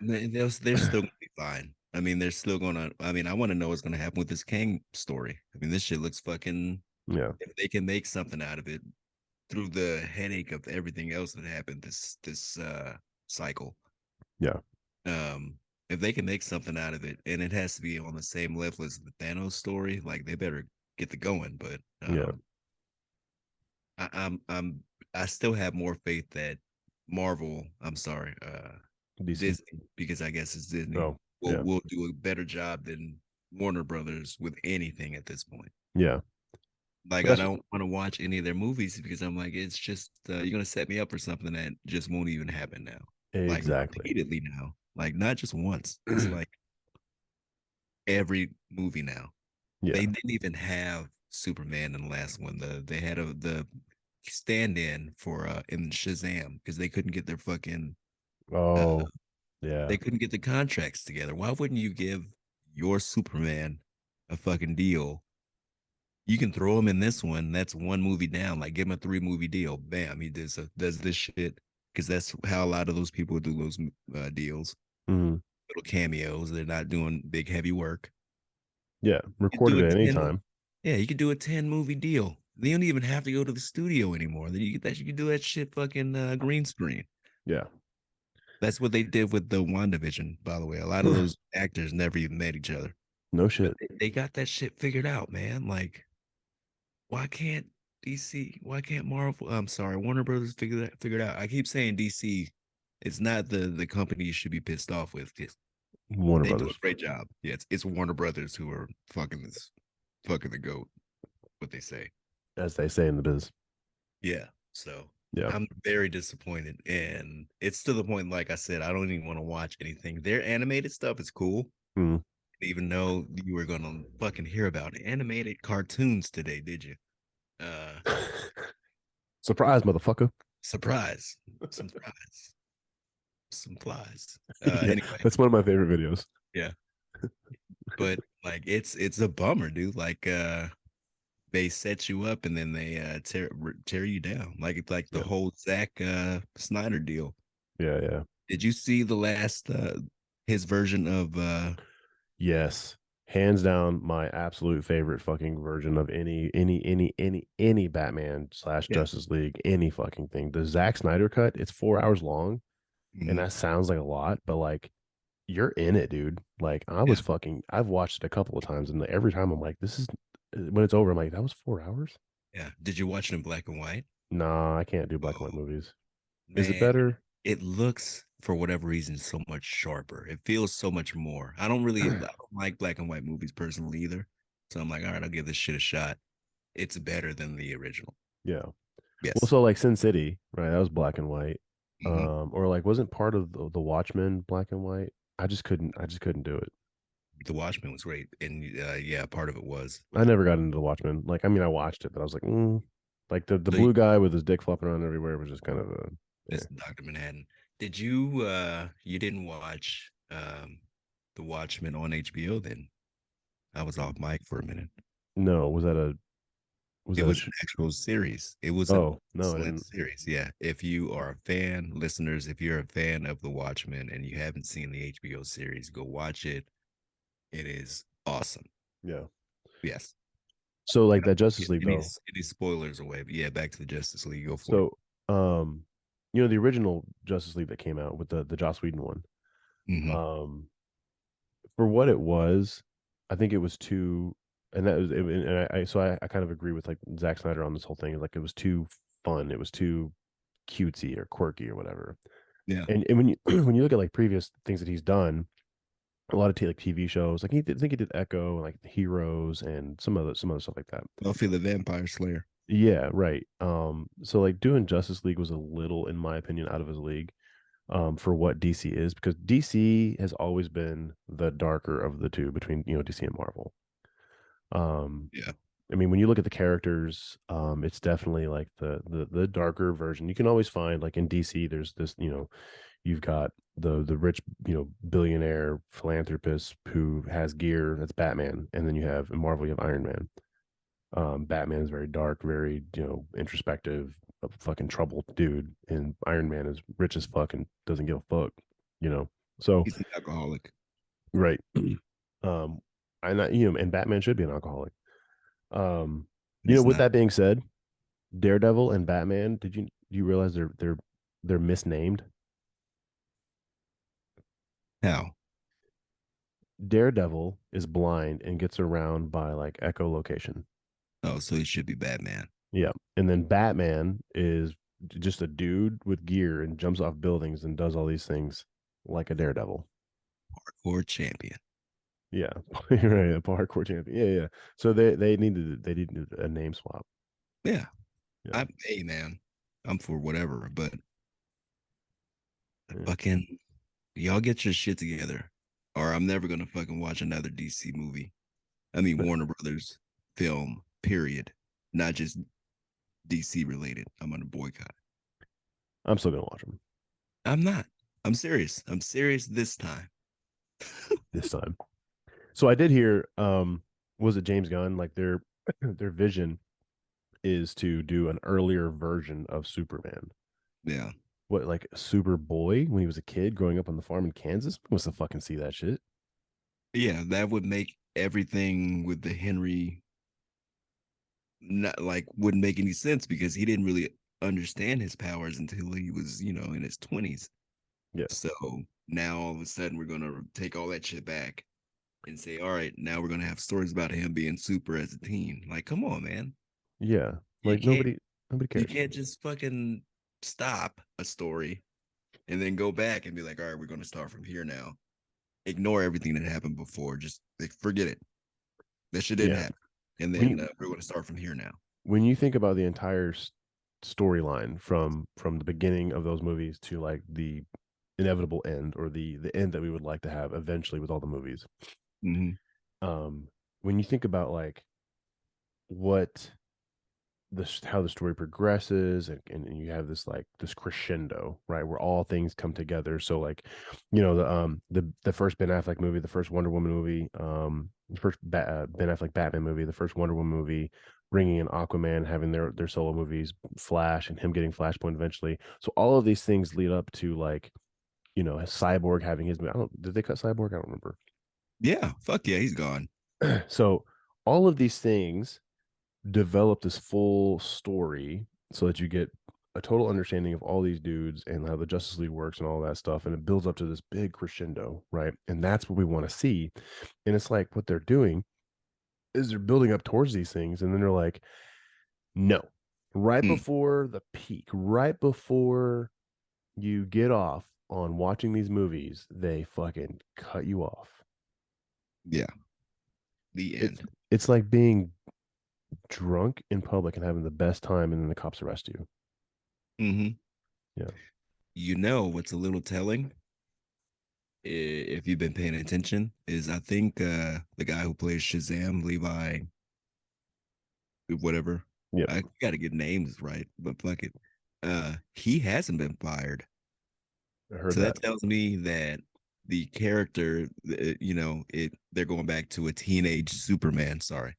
And they're still gonna be fine. I mean, they're still gonna. I mean, I want to know what's gonna happen with this Kang story. I mean, this shit looks fucking. Yeah, If they can make something out of it, through the headache of everything else that happened this cycle. Yeah. If they can make something out of it, and it has to be on the same level as the Thanos story, like they better get the going. But Yeah. I still have more faith that Marvel, DC. Disney, because I guess it's Disney, Oh, yeah. will do a better job than Warner Brothers with anything at this point. Yeah. Like I don't want to watch any of their movies because I'm like, it's just you're gonna set me up for something that just won't even happen now. Exactly. Like repeatedly now. Like not just once. It's like every movie now. Yeah. They didn't even have Superman in the last one. They had the stand-in for in Shazam because they couldn't get their fucking Oh, yeah. they couldn't get the contracts together. Why wouldn't you give your Superman a fucking deal? You can throw him in this one. That's one movie down. Like give him a 3-movie deal. Bam, he does this shit because that's how a lot of those people do those deals. Mm-hmm. Little cameos. They're not doing big heavy work. Yeah. Recorded at any time. Yeah, you could do a 10-movie deal. They don't even have to go to the studio anymore. Then you can do that shit fucking green screen. Yeah. That's what they did with the WandaVision, by the way. A lot of those actors never even met each other. No shit. They got that shit figured out, man. Like, why can't DC? Why can't Marvel? I'm sorry, Warner Brothers figured out. I keep saying DC. It's not the company you should be pissed off with. Warner They do a Brothers. great job. Yeah, it's Warner Brothers who are fucking the goat. What they say, as they say in the biz. Yeah. So yeah, I'm very disappointed, and it's to the point. Like I said, I don't even want to watch anything. Their animated stuff is cool. Mm. Even though you were gonna fucking hear about animated cartoons today, did you? Surprise, motherfucker. Surprise. Some flies. Yeah, Anyway, that's one of my favorite videos. Yeah. But like it's a bummer, dude. Like they set you up and then they tear you down. Like the whole Zack Snyder deal. Yeah. Did you see the last his version of Yes. Hands down, my absolute favorite fucking version of any Batman / Justice League, any fucking thing. The Zack Snyder cut, it's 4 hours long, and that sounds like a lot, but like you're in it, dude. Like I've watched it a couple of times, and every time I'm like, this is when it's over, I'm like, that was 4 hours. Yeah. Did you watch it in black and white? Nah, I can't do black and white movies. Man, is it better? It looks, for whatever reason, so much sharper. It feels so much more. I don't like black and white movies personally either. So I'm like, all right, I'll give this shit a shot. It's better than the original. Yeah. Yes. Well, so like Sin City, right? That was black and white. Or like wasn't part of the Watchmen black and white. I just couldn't do it. The Watchmen was great, and yeah, part of it was. I never got into the Watchmen. Like, I mean, I watched it, but I was like, like the blue guy with his dick flopping around everywhere was just kind of a. It's Dr. Manhattan. Did you you didn't watch the Watchmen on HBO then? I was off mic for a minute. No, was that a it was an actual series. It was no, excellent series. Yeah. If you are a fan, listeners, if you're a fan of the Watchmen and you haven't seen the HBO series, go watch it. It is awesome. Yeah. Yes. So like that Justice League though. Any spoilers away, but yeah, back to the Justice League. Go for it. So you know, the original Justice League that came out with the Joss Whedon one. For what it was, I think it was too, and that was, and I kind of agree with like Zack Snyder on this whole thing. Like it was too fun, it was too cutesy or quirky or whatever. Yeah. And when you when you look at like previous things that he's done, a lot of like TV shows, like I think he did Echo and like Heroes and some other stuff like that. Buffy the Vampire Slayer. Yeah, right. So like doing Justice League was a little, in my opinion, out of his league. For what DC is, because DC has always been the darker of the two between, you know, DC and Marvel. Yeah. I mean, when you look at the characters, it's definitely like the darker version. You can always find like in DC, there's this, you know, you've got the rich, you know, billionaire philanthropist who has gear, that's Batman, and then you have in Marvel you have Iron Man. Batman is very dark, very, you know, introspective, a fucking troubled dude, and Iron Man is rich as fuck and doesn't give a fuck, you know. So he's an alcoholic, right? And Batman should be an alcoholic. You know, with that being said, Daredevil and Batman. Do you realize they're misnamed? How? Daredevil is blind and gets around by like echolocation. Oh, so he should be Batman. Yeah. And then Batman is just a dude with gear and jumps off buildings and does all these things like a daredevil. Hardcore champion. Yeah. Right. A parkour champion. Yeah, yeah. So they needed a name swap. Yeah. Yeah. Hey man, I'm for whatever, but Yeah. fucking y'all get your shit together. Or I'm never gonna fucking watch another DC movie. I mean Warner Brothers film, period. Not just DC related. I'm gonna boycott. I'm still gonna watch them I'm not. I'm serious. I'm serious this time. this time. So I did hear was it James Gunn? Like their vision is to do an earlier version of Superman. Yeah. What, like Superboy when he was a kid growing up on the farm in Kansas? Who wants to fucking see that shit? Yeah, that would make everything with the Henry not like wouldn't make any sense because he didn't really understand his powers until he was, in his 20s. Yeah. So now all of a sudden we're gonna take all that shit back and say, all right, now we're gonna have stories about him being super as a teen. Like, come on, man. Yeah. You Like can't nobody you cares. can't just fucking stop a story and then go back and be like, all right, we're gonna start from here now. Ignore everything that happened before. Just like forget it. That shit didn't Yeah. happen. And When then you, we're gonna start from here now. when you think about the entire storyline from the beginning of those movies to like the inevitable end or the end that we would like to have eventually with all the movies. Mm-hmm. When you think about like what how the story progresses and you have this like this crescendo, right, where all things come together. So like, the first Ben Affleck movie, the first Wonder Woman movie, the first Ben Affleck Batman movie, the first Wonder Woman movie, bringing in Aquaman, having their solo movies, Flash, and him getting Flashpoint eventually. So all of these things lead up to like, Cyborg having his movie. Did they cut Cyborg? I don't remember. Yeah, fuck yeah, he's gone. So all of these things develop this full story so that you get a total understanding of all these dudes and how the Justice League works and all that stuff. And it builds up to this big crescendo, right? And that's what we want to see. And it's like what they're doing is they're building up towards these things. And then they're like, no, right Mm, before the peak, right before you get off on watching these movies, they fucking cut you off. yeah, the It's end. it's like being drunk in public and having the best time, and then the cops arrest you. Mm-hmm. Yeah. You know what's a little telling? If you've been paying attention, is I think the guy who plays Shazam, Levi, whatever. Yep. I gotta get names right, but fuck it. He hasn't been fired. I heard So that that. tells me that the character, they're going back to a teenage Superman. Sorry,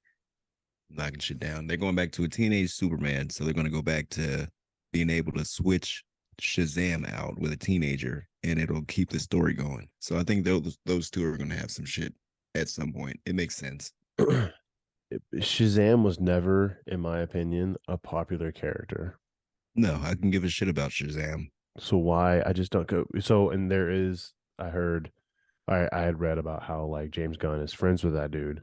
knocking shit down. They're going back to a teenage Superman, so they're going to go back to being able to switch Shazam out with a teenager, and it'll keep the story going. So I think those two are going to have some shit at some point. It makes sense. Shazam was never, in my opinion, a popular character. No, I can give a shit about Shazam. So why I just don't go. So, and there is, I heard, I had read about how like James Gunn is friends with that dude,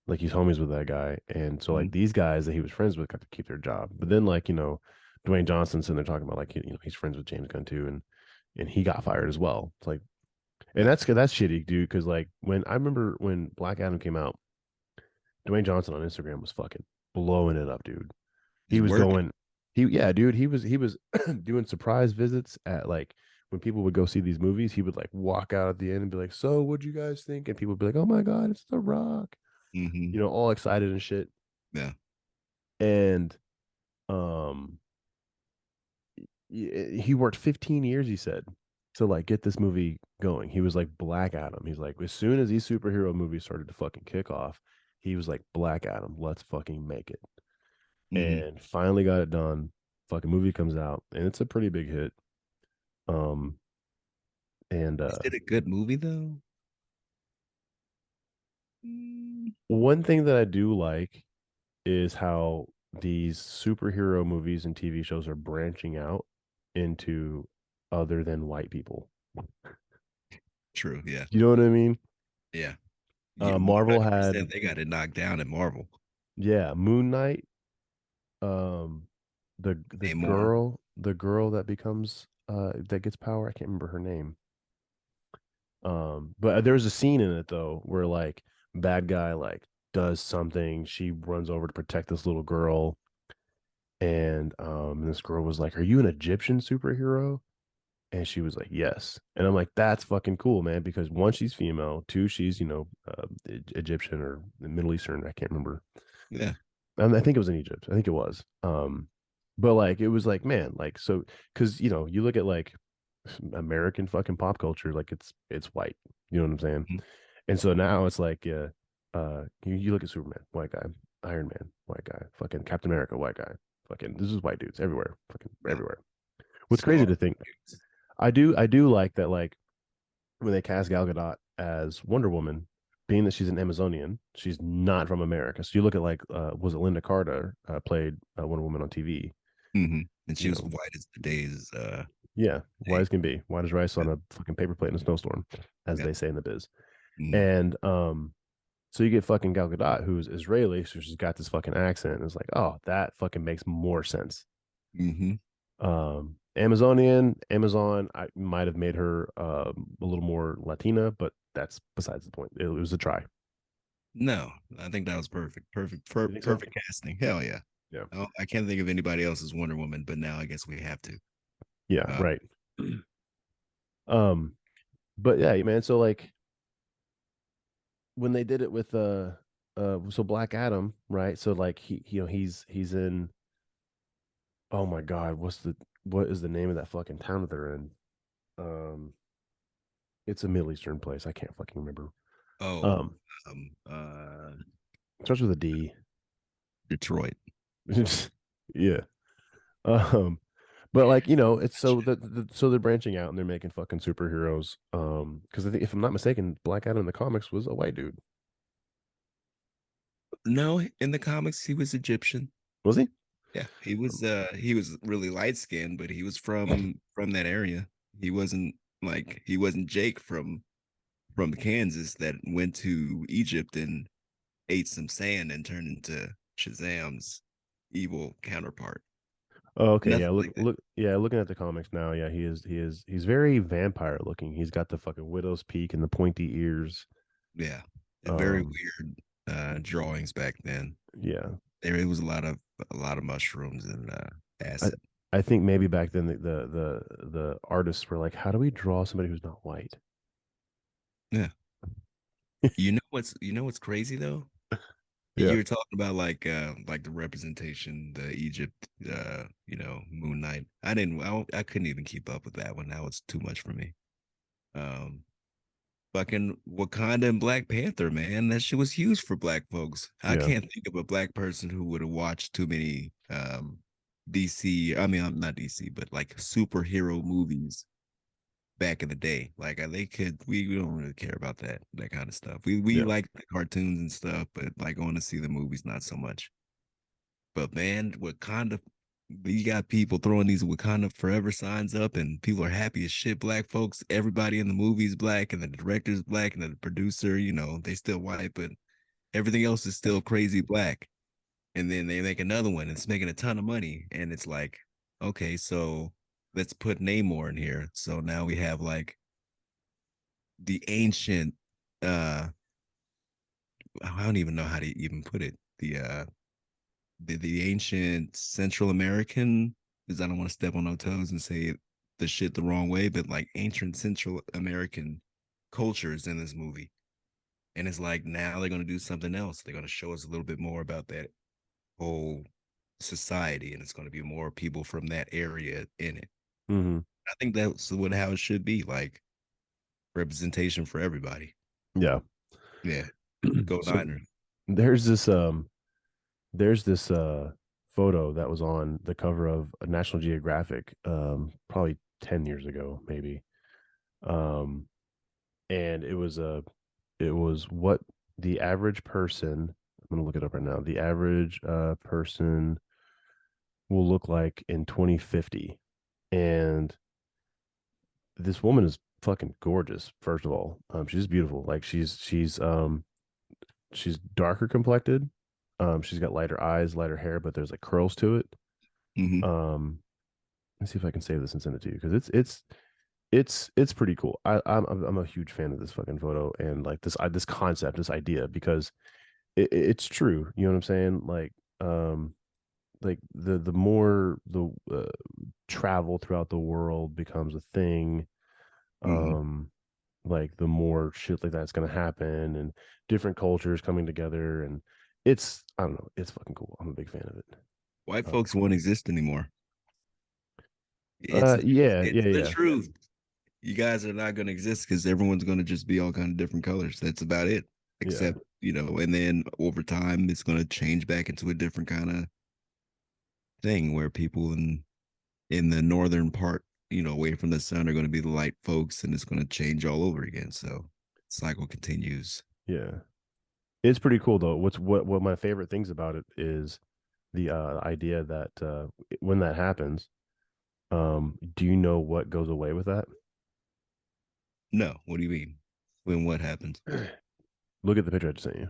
like he's homies with that guy, and so like Mhm. these guys that he was friends with got to keep their job. But then like Dwayne Johnson's and they're talking about like he's friends with James Gunn too, and he got fired as well. It's like, and that's shitty, dude. Because like when I remember when Black Adam came out, Dwayne Johnson on Instagram was fucking blowing it up, dude. He He's was working. going, yeah, dude. He was doing surprise visits at like when people would go see these movies. He would like walk out at the end and be like, "So, what'd you guys think?" And people would be like, "Oh my god, it's The Rock," Mm-hmm. all excited and shit. Yeah. And um, he worked 15 years, he said, to like get this movie going. He was like Black Adam. He's like, as soon as these superhero movies started to fucking kick off, he was like, Black Adam, let's fucking make it. Mm-hmm. And finally got it done. Fucking movie comes out, and it's a pretty big hit. Um, and Is it a good movie though? Mm. one thing that I do like is how these superhero movies and TV shows are branching out into other than white people. True. Yeah. You know what I mean? Yeah. Marvel 100%. had, They got it knocked down at Marvel. yeah, Moon Knight. The Namor. girl that becomes that gets power. I can't remember her name. But there's a scene in it though where like bad guy like does something. She runs over to protect this little girl, and this girl was like, "Are you an Egyptian superhero?" And she was like, "Yes." And I'm like, "That's fucking cool, man." Because one, she's female. Two, she's Egyptian or Middle Eastern. I can't remember. Yeah. I think it was in Egypt. I think it was. But like it was like, man, like so because you look at like American fucking pop culture, like it's white. You know what I'm saying? Mhm. And so now it's like you look at Superman, white guy, Iron Man, white guy, fucking Captain America, white guy. Fucking this is white dudes everywhere. Fucking Yeah. everywhere. What's crazy Star. to think, I do like that like when they cast Gal Gadot as Wonder Woman, being that she's an Amazonian, she's not from America. So you look at like, was it Linda Carter played Wonder Woman on TV? Mm-hmm. And she You was know, white as the days. yeah, white Day. as can be, white as rice on Yeah. a fucking paper plate in a snowstorm, as Yeah. they say in the biz. Mm-hmm. And so you get fucking Gal Gadot, who's Israeli, so she's got this fucking accent. And it's like, oh, that fucking makes more sense. Mm-hmm. Amazon, I might have made her a little more Latina, but that's besides the point. It was a try. No, I think that was perfect. Perfect. You think so? Perfect casting. Hell yeah. Yeah. I can't think of anybody else as Wonder Woman, but now I guess we have to. Yeah, Uh, right. Um, but yeah, man. So like when they did it with so Black Adam, right? So like he's in. Oh my God, what is the name of that fucking town that they're in? Um, it's a Middle Eastern place. I can't fucking remember. oh, Um, um, uh, Starts with a D. Detroit. Yeah. Um, but like it's so Shit. so they're branching out and they're making fucking superheroes. Because I think if I'm not mistaken, Black Adam in the comics was a white dude. No, in the comics he was Egyptian. Was he? Yeah, he was really light skinned, but he was from that area. He wasn't Jake from Kansas that went to Egypt and ate some sand and turned into Shazam's evil counterpart. Oh, okay. Yeah. Nothing like that. Yeah. Looking at the comics now, yeah, he's very vampire looking. He's got the fucking widow's peak and the pointy ears. Yeah. Very Um, weird drawings back then. yeah. There it was a lot of mushrooms and I acid. I think maybe back then the artists were like, how do we draw somebody who's not white? Yeah. You know what's crazy though? Yeah. You're talking about like the representation, the Egypt Moon Knight. I couldn't even keep up with that one. That was too much for me. Um Fucking Wakanda and Black Panther, man. That shit was huge for black folks. I Yeah. can't think of a black person who would have watched too many DC. I mean, I'm not DC, but like superhero movies back in the day. Like we don't really care about that kind of stuff. We Yeah. like the cartoons and stuff, but like going to see the movies, not so much. But man, Wakanda, you got people throwing these Wakanda Forever signs up, and people are happy as shit. Black folks, everybody in the movie is black, and the director's black, and the producer, they still white, but everything else is still crazy black. And then they make another one, and it's making a ton of money, and it's like, okay, so let's put Namor in here. So now we have like the ancient, uh, I don't even know how to even put it. The ancient Central American, because I don't want to step on no toes and say the shit the wrong way, but like ancient Central American cultures in this movie. And it's like now they're going to do something else. They're going to show us a little bit more about that whole society, and it's going to be more people from that area in it. Hmm. I think that's what how it should be, like representation for everybody. Yeah. Yeah, go So Niners. there's this photo that was on the cover of a National Geographic probably 10 years ago maybe. And it was what the average person I'm gonna look it up right now. The average person will look like in 2050, and this woman is fucking gorgeous. First of all, she's beautiful. Like she's darker complected. She's got lighter eyes, lighter hair, but there's like curls to it. Mm-hmm. Let's see if I can save this and send it to you because it's pretty cool. I'm a huge fan of this fucking photo and like this concept, this idea because it's true. You know what I'm saying? Like the more the travel throughout the world becomes a thing, Mm-hmm. like the more shit like that's gonna happen and different cultures coming together and it's I don't know, it's fucking cool. I'm a big fan of it. White folks won't exist anymore. Yeah, It's yeah, the yeah, truth. You guys are not going to exist because everyone's going to just be all kind of different colors. That's about it. yeah. Except, and then over time, it's going to change back into a different kind of thing where people in the northern part, away from the sun, are going to be the light folks, and it's going to change all over again. So, cycle continues. Yeah. It's pretty cool though. What my favorite things about it is the idea that when that happens, do you know what goes away with that? No, what do you mean? When what happens? Look at the picture I just sent you.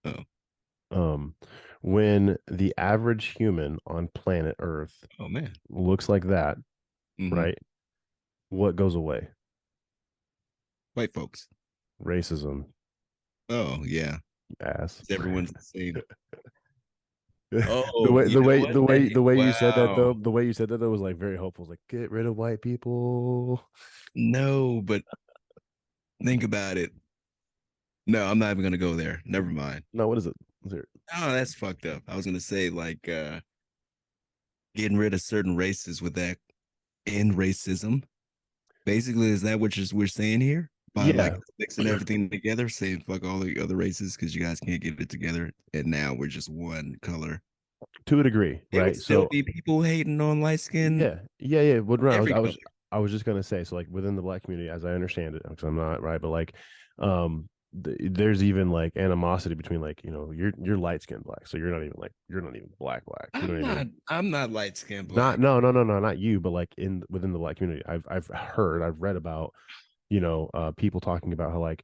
Oh, Um, when the average human on planet Earth oh man. looks like that, Mm-hmm. right? What goes away? White folks. Racism, Oh yeah, ass. everyone's the same. the Oh, way you the know way what? the way the way you said that though, Wow. the way you said that though was like very hopeful. It was like get rid of white people. No, but think about it. No, I'm not even gonna go there. Never mind. No, what is it? Is there, Oh, that's fucked up. I was gonna say like getting rid of certain races with that end racism. Basically, is that what we're saying here? By like yeah, mixing everything together, saying fuck all the other races because you guys can't get it together, and now we're just one color. to a degree, There would right? still So be people hating on light skin, yeah. But no, every color. I was just gonna say, so like within the black community, as I understand it, because I'm not right, but like, there's even like animosity between like you're light skinned black, so you're not even black. You know what I mean? I'm not light skinned Not black. no, not you, but like in within the black community, I've read about people talking about how like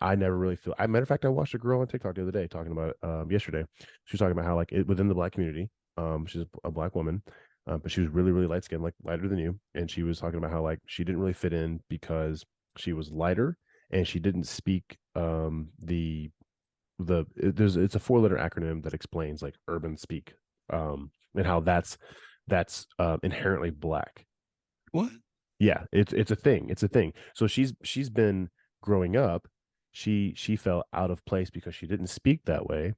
I never really feel. I matter of fact, I watched a girl on TikTok the other day talking about it yesterday. She was talking about how like within the black community, she's a black woman, but she was really really light skinned, like lighter than you, and she was talking about how like she didn't really fit in because she was lighter and she didn't speak it's a 4-letter acronym that explains like urban speak, and how that's inherently black. What? Yeah, it's a thing. It's a thing. So she's been growing up. She felt out of place because she didn't speak that way,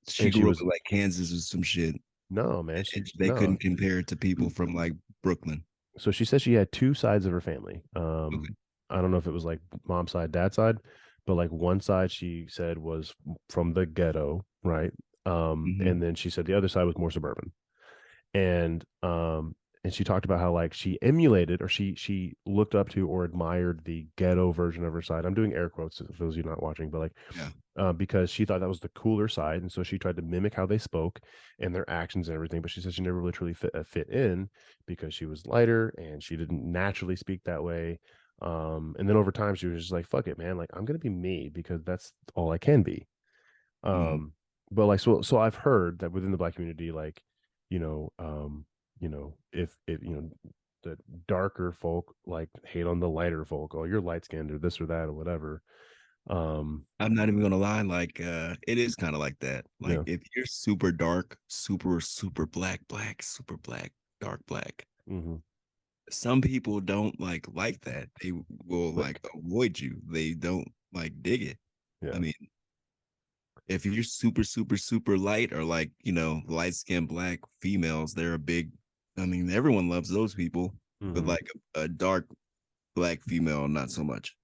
She and she grew up was in like Kansas or some shit. no man. And She they no. couldn't compare it to people from like Brooklyn. So she said she had two sides of her family. Okay. I don't know if it was like mom's side, dad's side, but like one side she said was from the ghetto, right? Mm-hmm. And then she said the other side was more suburban. and she talked about how like she emulated or she looked up to or admired the ghetto version of her side. I'm doing air quotes for those of you not watching, but like Yeah. because she thought that was the cooler side, and so she tried to mimic how they spoke and their actions and everything. But she said she never really truly fit in because she was lighter and she didn't naturally speak that way. And then over time, she was just like, "Fuck it, man! Like I'm gonna be me because that's all I can be." Mm-hmm. But like so I've heard that within the black community, like, you know, if it the darker folk like hate on the lighter folk, oh, you're light skinned or this or that or whatever. I'm not even gonna lie, like it is kind of like that. Like Yeah. if you're super dark, super black, super black, dark black, Hmm. some people don't like that. They will like avoid you. They don't like dig it. I Yeah. mean, if you're super light or like, light skinned black females, they're a big, I mean, everyone loves those people, but Hmm. like a dark black female, not so much.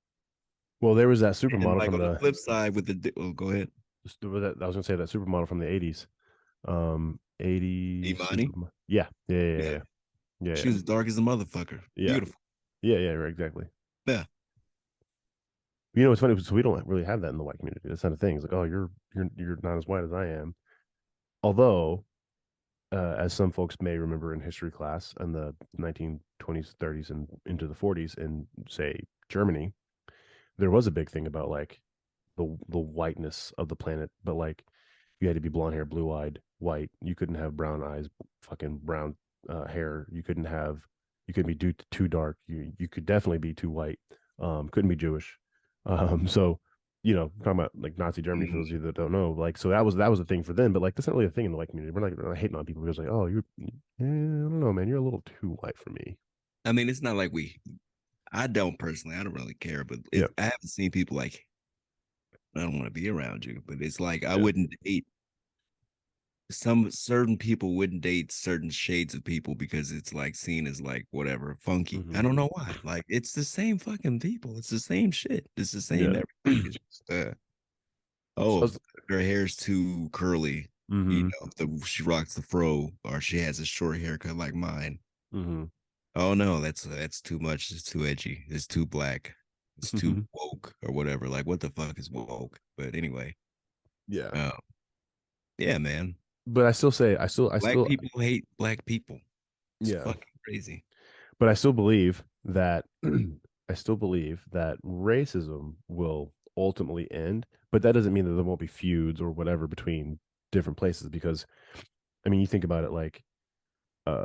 Well, there was that And supermodel like from on the flip side with go ahead. I was gonna say that supermodel from the 80s. 80s Imani. supermodel. Yeah. Yeah. Yeah. Yeah. Yeah. Yeah. She Yeah. was dark as a motherfucker. Yeah. Beautiful. Yeah. Yeah. Right, exactly. Yeah. You know, it's funny. So we don't really have that in the white community. That's not a thing. It's like, oh, you're not as white as I am. Although, as some folks may remember in history class in the 1920s, 30s, and into the 40s in say Germany, there was a big thing about like the whiteness of the planet, but like you had to be blonde hair, blue eyed, white. You couldn't have brown eyes, fucking brown hair. You couldn't be too dark. You could definitely be too white. Couldn't be Jewish. So you know, talking about like Nazi Germany for those of you that don't know, like so that was a thing for them, but like that's not really a thing in the white community. We're not hating on people because like, oh, I don't know, man, you're a little too white for me. I mean, it's not like I don't personally, I don't really care, but Yeah, I haven't seen people like, I don't want to be around you, but it's like I yeah. wouldn't date some certain people wouldn't date certain shades of people because it's like seen as like whatever funky. I Mm-hmm. don't know why. Like it's the same fucking people. It's the same shit. It's the same Yeah. everything. It's just So I oh, was, if her hair's too curly, you mm-hmm, know, she rocks the fro or she has a short haircut like mine. mm-hmm. Oh no, that's too much. It's too edgy. It's too black. It's too woke or whatever. Like what the fuck is woke? But anyway, Yeah. uh, yeah, man. But I still say Black people hate black people. It's yeah. fucking crazy. But I still believe that I still believe that racism will ultimately end, but that doesn't mean that there won't be feuds or whatever between different places because I mean you think about it like uh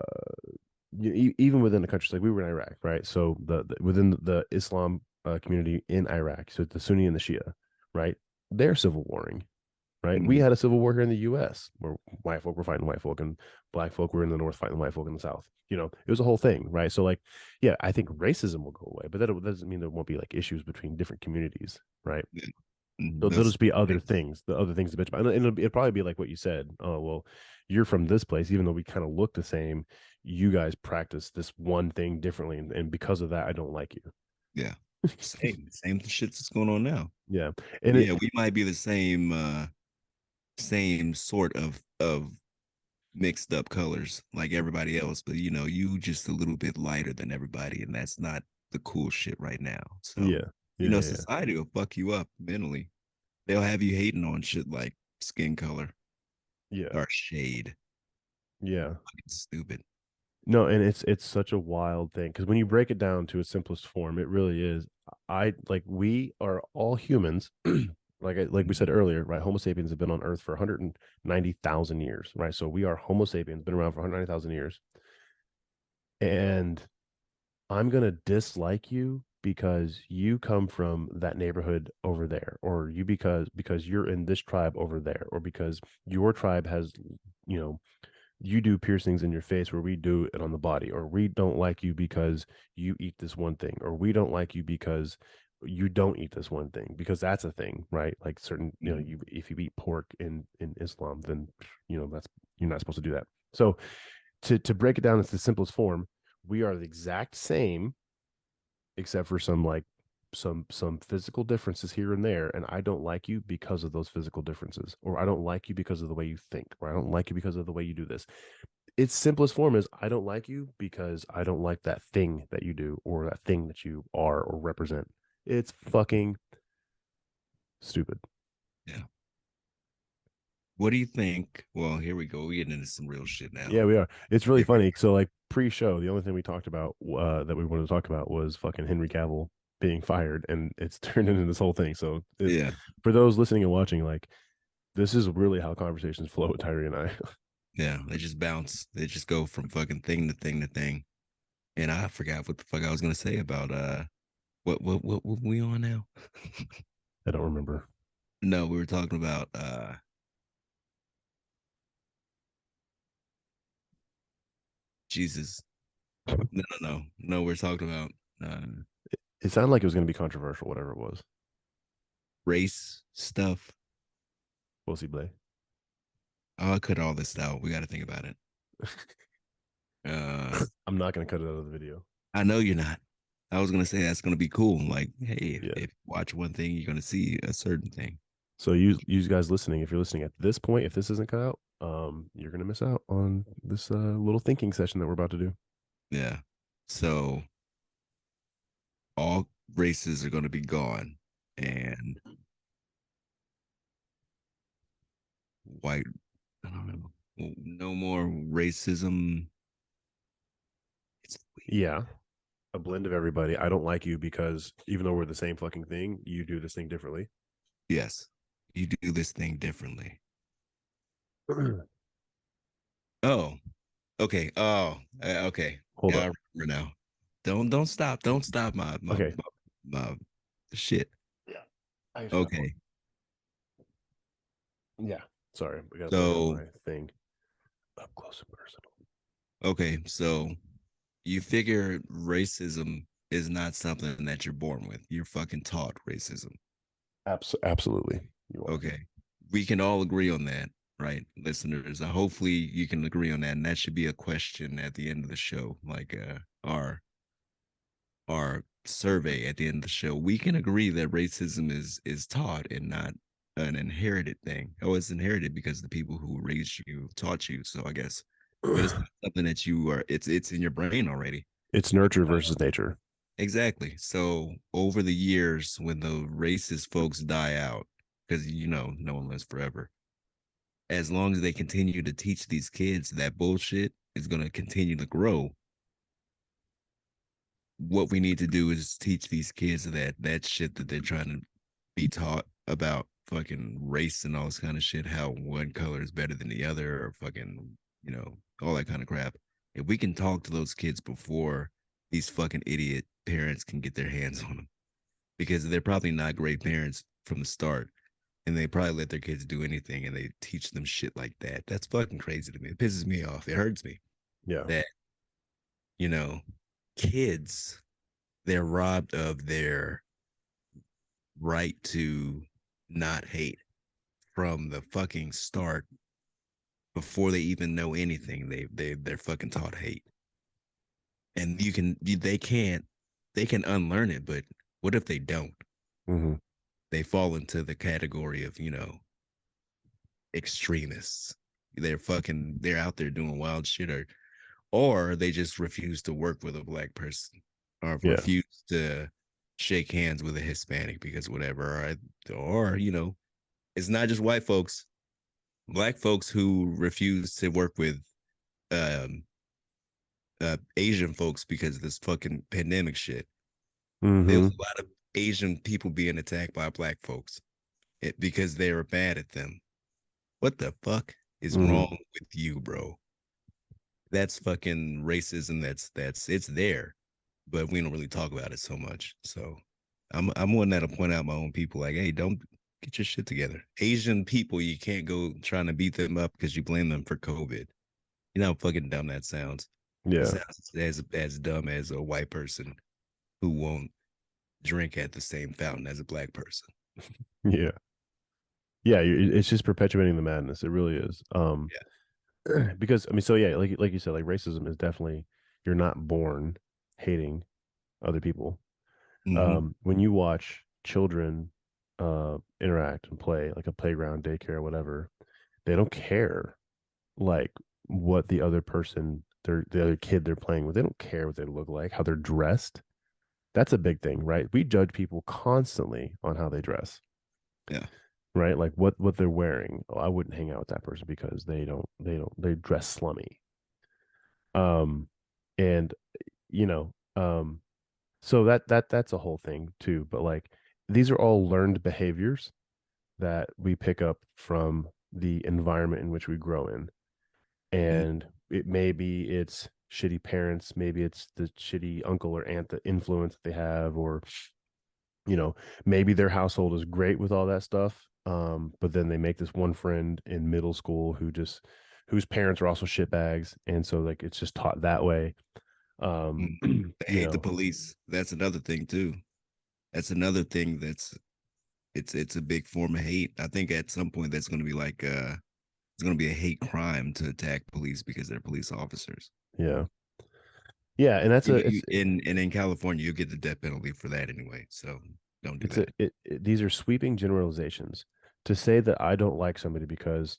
even within the countries like we were in Iraq, right? So within the Islam community in Iraq, so the Sunni and the Shia, right? They're civil warring, right? We Mhm. had a civil war here in the U.S. where white folk were fighting white folk and black folk were in the north fighting white folk in the south. You know, it was a whole thing, right? So, like, yeah, I think racism will go away, but that doesn't mean there won't be like issues between different communities, right? Yeah. So there'll That's just be other things, the other things to bitch about, and it'll probably be like what you said. Oh, well, you're from this place, even though we kind of look the same. You guys practice this one thing differently, and because of that, I don't like you. yeah. Same shit that's going on now. Yeah, and Yeah, we might be the same sort of mixed up colors like everybody else, but you know, you just a little bit lighter than everybody, and that's not the cool shit right now. So, yeah, you yeah, know, yeah, society will fuck you up mentally. They'll have you hating on shit like skin color yeah, or shade. yeah. Fucking stupid. No, and it's such a wild thing because when you break it down to its simplest form, it really is. I like we are all humans, like we said earlier, right? Homo sapiens have been on Earth for 190,000 years, right? So we are Homo sapiens, been around for 190,000 years, and I'm gonna dislike you because you come from that neighborhood over there, or you because you're in this tribe over there, or because your tribe has, you know, you do piercings in your face where we do it on the body, or we don't like you because you eat this one thing, or we don't like you because you don't eat this one thing, because that's a thing, right? Like certain, you know, Mhm. if you eat pork in Islam, then you know that's you're not supposed to do that. So to break it down into the simplest form, we are the exact same except for some like some physical differences here and there, and I don't like you because of those physical differences, or I don't like you because of the way you think, or I don't like you because of the way you do this. Its simplest form is I don't like you because I don't like that thing that you do or that thing that you are or represent. It's fucking stupid. Yeah. What do you think? Well, here we go. We're getting into some real shit now. Yeah, we are. It's really If funny. So like pre-show, the only thing we talked about that we wanted to talk about was fucking Henry Cavill being fired, and it's turned into this whole thing. So yeah, for those listening and watching, like this is really how conversations flow with Tyree and I. yeah, they just bounce. They just go from fucking thing to thing to thing. And I forgot what the fuck I was gonna say about what we on now? I don't remember. No, we were talking about Jesus. No, we're talking about It sounded like it was going to be controversial, whatever it was. race stuff. We'll see, Blay. Oh, I cut all this out. We got to think about it. I'm not going to cut it out of the video. I know you're not. I was gonna say that's gonna be cool. Like, hey, Yeah. if you watch one thing, you're gonna see a certain thing. So you guys listening, if you're listening at this point, if this isn't cut out, you're going to miss out on this little thinking session that we're about to do. Yeah. So all races are gonna be gone. and white. I don't know. No more racism. It's Yeah. A blend of everybody. I don't like you because even though we're the same fucking thing, you do this thing differently. yes, you do this thing differently. Oh, okay. Oh, okay. Hold Yeah, I up. remember now. Don't stop. Don't stop Okay. my shit. Yeah. I just got Okay. Yeah. Sorry. We got to bring up So my thing up close and personal. okay, so you figure racism is not something that you're born with. You're fucking taught racism. Absolutely. You are. Okay. We can all agree on that, right, listeners? Hopefully you can agree on that. And that should be a question at the end of the show, like our survey at the end of the show. We can agree that racism is taught and not an inherited thing. Oh, it's inherited because the people who raised you taught you. So I guess, but it's not something that you are. It's in your brain already. It's nurture versus nature. Exactly. So over the years, when the racist folks die out, because no one lives forever. As long as they continue to teach these kids that bullshit is going to continue to grow. What we need to do is teach these kids that shit that they're trying to be taught about fucking race and all this kind of shit, how one color is better than the other, or fucking, all that kind of crap. If we can talk to those kids before these fucking idiot parents can get their hands on them, because they're probably not great parents from the start, and they probably let their kids do anything and they teach them shit like that. That's fucking crazy to me. It pisses me off. It hurts me Yeah. that, you know, kids, they're robbed of their right to not hate from the fucking start before they even know anything. They're fucking taught hate. And they can unlearn it, but what if they don't? Mm-hmm. They fall into the category of, extremists. They're out there doing wild shit, or they just refuse to work with a black person, or Yeah. refuse to shake hands with a Hispanic because whatever, or it's not just white folks, black folks who refuse to work with um Asian folks because of this fucking pandemic shit. There Mm-hmm. was a lot of Asian people being attacked by black folks because they were mad at them. What the fuck is Mm-hmm. wrong with you, bro? That's fucking racism. That's it's there, but we don't really talk about it so much. So I'm one that'll point out my own people like, hey, don't get your shit together. Asian people, you can't go trying to beat them up because you blame them for COVID. You know how fucking dumb that sounds. It Yeah. sounds as dumb as a white person who won't drink at the same fountain as a black person. Yeah. Yeah. It's just perpetuating the madness. It really is. Because I mean, so yeah, like you said, like racism is definitely, you're not born hating other people. Mm-hmm. When you watch children interact and play, like a playground, daycare, whatever, they don't care like what the other person, the other kid they're playing with, they don't care what they look like, how they're dressed. That's a big thing, right? We judge people constantly on how they dress. Yeah. Right? Like what they're wearing. Oh, I wouldn't hang out with that person because they dress slummy. And you know, so that's a whole thing too. But like these are all learned behaviors that we pick up from the environment in which we grow in. Mm-hmm. And it's shitty parents, maybe it's the shitty uncle or aunt, the influence that they have, or maybe their household is great with all that stuff, but then they make this one friend in middle school whose parents are also shitbags, and so like it's just taught that way. They hate the police. That's another thing too. That's another thing it's a big form of hate. I think at some point that's going to be like it's going to be a hate crime to attack police because they're police officers. Yeah. Yeah, and that's You in California you get the death penalty for that anyway. So don't do that. these are sweeping generalizations. To say that I don't like somebody because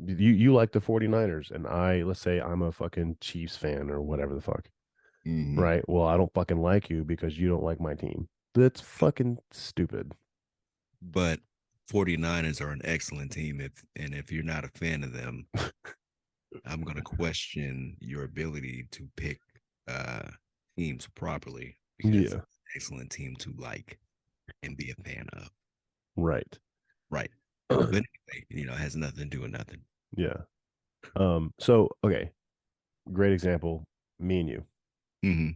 you like the 49ers and let's say I'm a fucking Chiefs fan or whatever the fuck. Mm-hmm. Right? Well, I don't fucking like you because you don't like my team. That's fucking stupid. But 49ers are an excellent team. If you're not a fan of them, I'm gonna question your ability to pick uh teams properly because Yeah. it's an excellent team to like and be a fan of. Right. Right. But anyway, it has nothing to do with nothing. Yeah. So okay, great example. Me and you. Mm-hmm.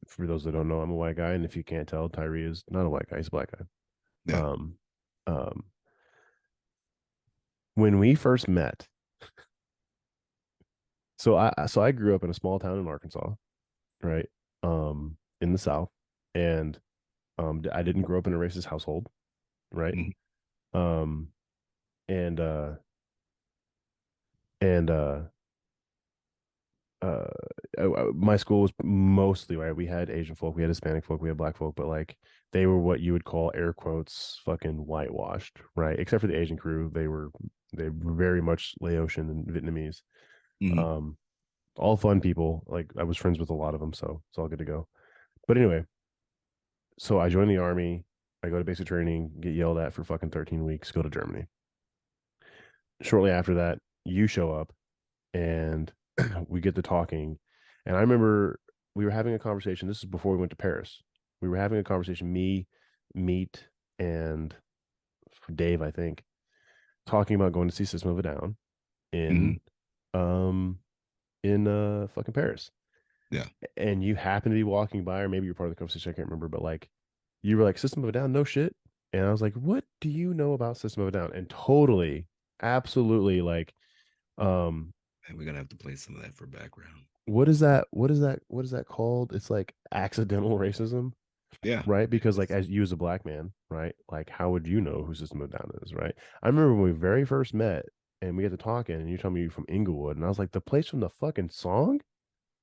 For those that don't know, I'm a white guy, and if you can't tell, Tyree is not a white guy; he's a black guy. Yeah. Um, um, when we first met, so I grew up in a small town in Arkansas, right? In the South, and I didn't grow up in a racist household, right? Mhm. Um, and and uh my school was mostly right. We had Asian folk, we had Hispanic folk, we had black folk, but like they were what you would call air quotes fucking whitewashed, right? Except for the Asian crew, they were very much Laotian and Vietnamese. Mhm. Um, all fun people. Like I was friends with a lot of them, so it's all good to go. But anyway, so I joined the army. I go to basic training, get yelled at for fucking 13 weeks, go to Germany. Shortly after that, you show up and we get to talking. And I remember we were having a conversation. This is before we went to Paris. We were having a conversation, me, Meat, and Dave, I think, talking about going to see System of a Down Mhm. in um fucking Paris. Yeah. And you happen to be walking by, or maybe you're part of the conversation, I can't remember, but like you were like, System of a Down, no shit. And I was like, what do you know about System of a Down? And totally, absolutely like um And we're gonna have to play some of that for background. what is that? What is that called? It's like accidental racism, Yeah. right? Because like as you as a black man, right? Like how would you know who System of a Down is, right? I remember when we very first met and we got to talking and you told me you're from Inglewood and I was like, the place from the fucking song?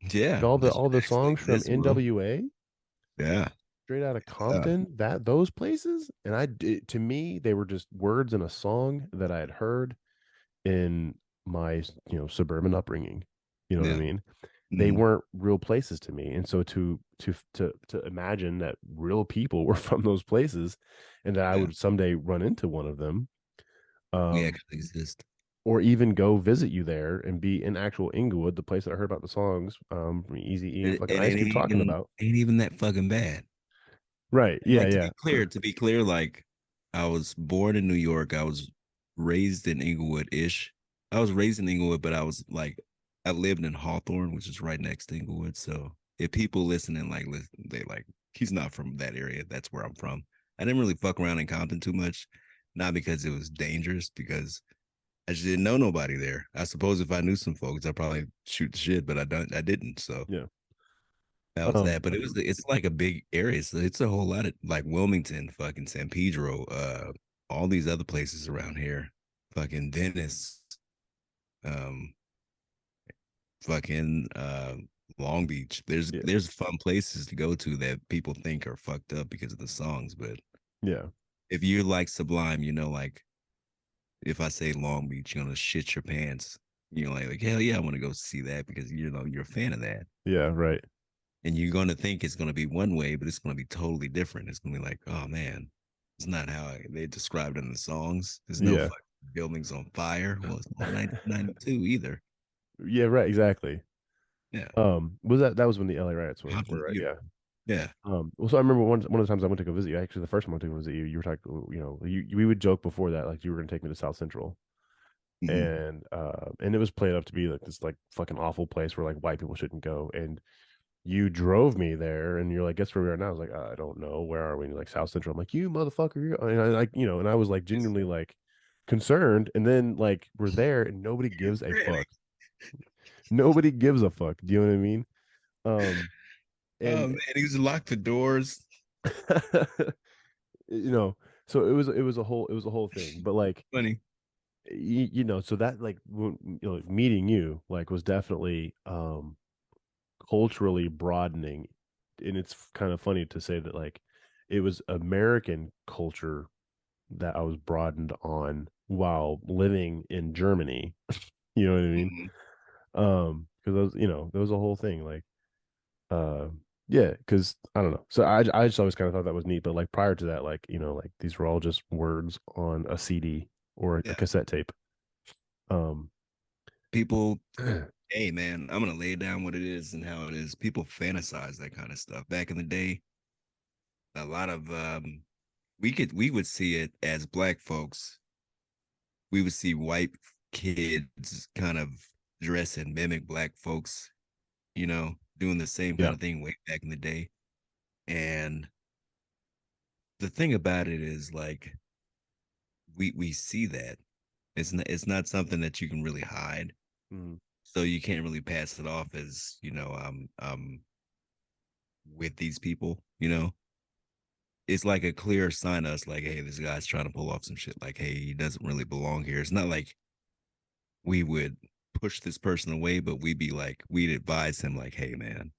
Like Yeah. all the That shit all the actually songs from exists, bro. NWA, Yeah. straight out of Yeah. Compton, that those places? And to me, they were just words in a song that I had heard in my, suburban upbringing. You know what I Yeah. mean? They Mhm. weren't real places to me, and so to imagine that real people were from those places and that I Yeah. would someday run into one of them, We um actually exist. or even go visit you there and be in actual Inglewood, the place that I heard about the songs from Easy E and fucking It Ice Cube talking about. ain't even that fucking bad. Right, And yeah, like yeah, to be clear, like I was born in New York. I was raised in Inglewood-ish. I was raised in Inglewood, but I lived in Hawthorne, which is right next to Inglewood. So if people listening like they like he's not from that area, that's where I'm from. I didn't really fuck around in Compton too much, not because it was dangerous, because I just didn't know nobody there. I suppose if I knew some folks, I'd probably shoot the shit, but I didn't. So yeah. that was um that. But it's like a big area. So it's a whole lot of like Wilmington, fucking San Pedro, all these other places around here, fucking Venice, um, fucking Long Beach. yeah, There's fun places to go to that people think are fucked up because of the songs. But yeah, if you like Sublime, like if I say Long Beach, you're gonna shit your pants. You're like hell yeah, I want to go see that because you're a fan of that. yeah, right, And you're going to think it's going to be one way, but it's going to be totally different. It's going to be like, oh man, it's not how they described it in the songs. There's no yeah, fucking buildings on fire. Well, it's not 1992 either. yeah, right, exactly. Yeah, Was that was when the LA riots were Compton, right? Yeah. yeah, Well, so I remember one of the times I went to go visit you. Actually, the first time I went to go visit you, you were talking, we would joke before that, like you were going to take me to South Central, mm-hmm. and it was played up to be like this like fucking awful place where like white people shouldn't go. And you drove me there, and you're like, guess where we are now? I was like, I don't know, where are we? And you're like, South Central. I'm like, you motherfucker, and I like, and I was like genuinely like concerned. And then like we're there, and nobody gives a Really? fuck. Nobody gives a fuck. Do you know what I mean? Um, Oh and man, he was locked the doors. you know so it was a whole thing, but like Funny. so that like meeting you like was definitely culturally broadening. And it's kind of funny to say that like it was American culture that I was broadened on while living in Germany. You know what I mean? Mm-hmm. Because there was a whole thing like uh Yeah, because I don't know. So I just always kind of thought that was neat. But like prior to that, like like these were all just words on a CD or a Yeah. cassette tape. Um, People, hey man, I'm gonna lay down what it is and how it is. People fantasize that kind of stuff. Back in the day, a lot of we would see it as black folks. We would see white kids kind of dress and mimic black folks, doing the same kind yeah. of thing way back in the day. And the thing about it is like we see that. It's not something that you can really hide. Mhm. So you can't really pass it off as, with these people, it's like a clear sign to us, like, hey, this guy's trying to pull off some shit. Like, hey, he doesn't really belong here. It's not like we would push this person away, but we'd advise him, like, hey, man,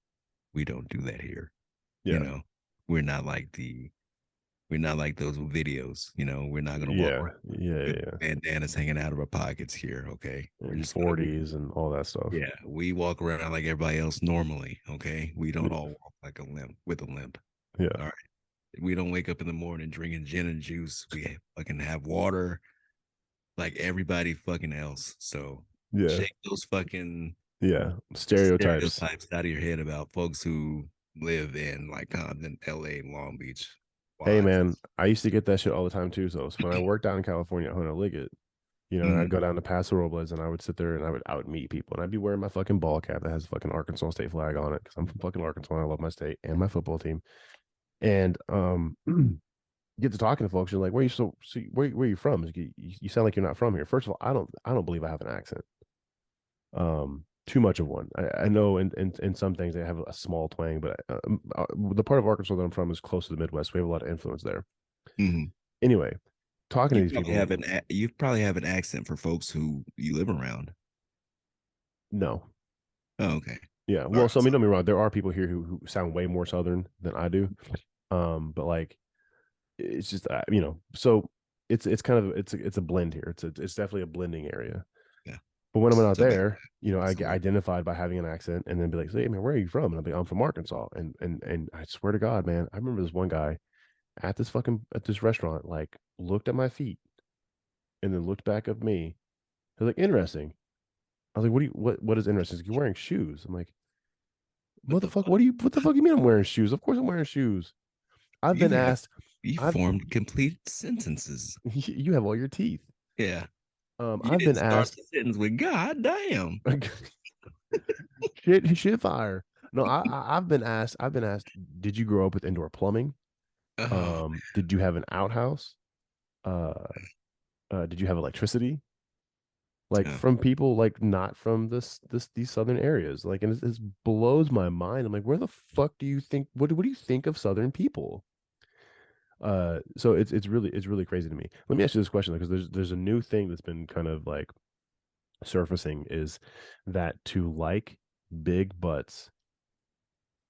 we don't do that here. You Yeah. know, we're not like we're not like those videos. We're not gonna walk Yeah. around Yeah. with Yeah. bandanas hanging out of our pockets here. Okay, we're And just gonna be 40s and all that stuff. yeah. We walk around like everybody else normally. Okay, we don't all walk like a limp with a limp. Yeah. All right. We don't wake up in the morning drinking gin and juice. We fucking have water like everybody fucking else. So Yeah. shake those fucking Yeah. Stereotypes. stereotypes out of your head about folks who live in like Compton, LA, Long Beach. Hey Why? man, I used to get that shit all the time too. So when I worked out in California at Hunter Liggett, I'd Mhm. go down to Paso Robles and I would sit there and I would meet people and I'd be wearing my fucking ball cap that has a fucking Arkansas state flag on it because I'm from fucking Arkansas and I love my state and my football team. And get to talking to folks, you're like, where are you from? Like, you sound like you're not from here. First of all, I don't believe I have an accent. Too much of one. I know in some things they have a small twang, but the part of Arkansas that I'm from is close to the Midwest. We have a lot of influence there. Mhm. Anyway, talking to You these probably people, have you probably have an accent for folks who you live around. no. Oh, okay. Yeah. All Well, right. so I mean, don't be wrong. There are people here who sound way more Southern than I do. But like, it's just so it's kind of it's a blend here. It's definitely a blending area. Yeah. But when I'm out So bad. there, I get Absolutely. identified by having an accent, and then be like, "Hey, man, where are you from?" And I'll be, "I'm from Arkansas." And I swear to God, man, I remember this one guy at this restaurant, like looked at my feet and then looked back at me. He was like, "Interesting." I was like, what is interesting?" He's like, "You're wearing shoes." I'm like, What the "Motherfucker, fuck? what the fuck you mean I'm wearing shoes? Of course I'm wearing shoes. I've You been have asked, you I've formed complete sentences. you have all your teeth. Yeah. You I've didn't been start asked the sentence with God damn. shit fire. No, I've been asked, did you grow up with indoor plumbing? Oh, Did you have an outhouse? Uh, did you have electricity? Like yeah. from people like not from these southern areas. Like, and it blows my mind. I'm like, where the fuck do you think? What do you think of southern people? So it's really crazy to me. Let me ask you this question because there's a new thing that's been kind of like surfacing is that to like big butts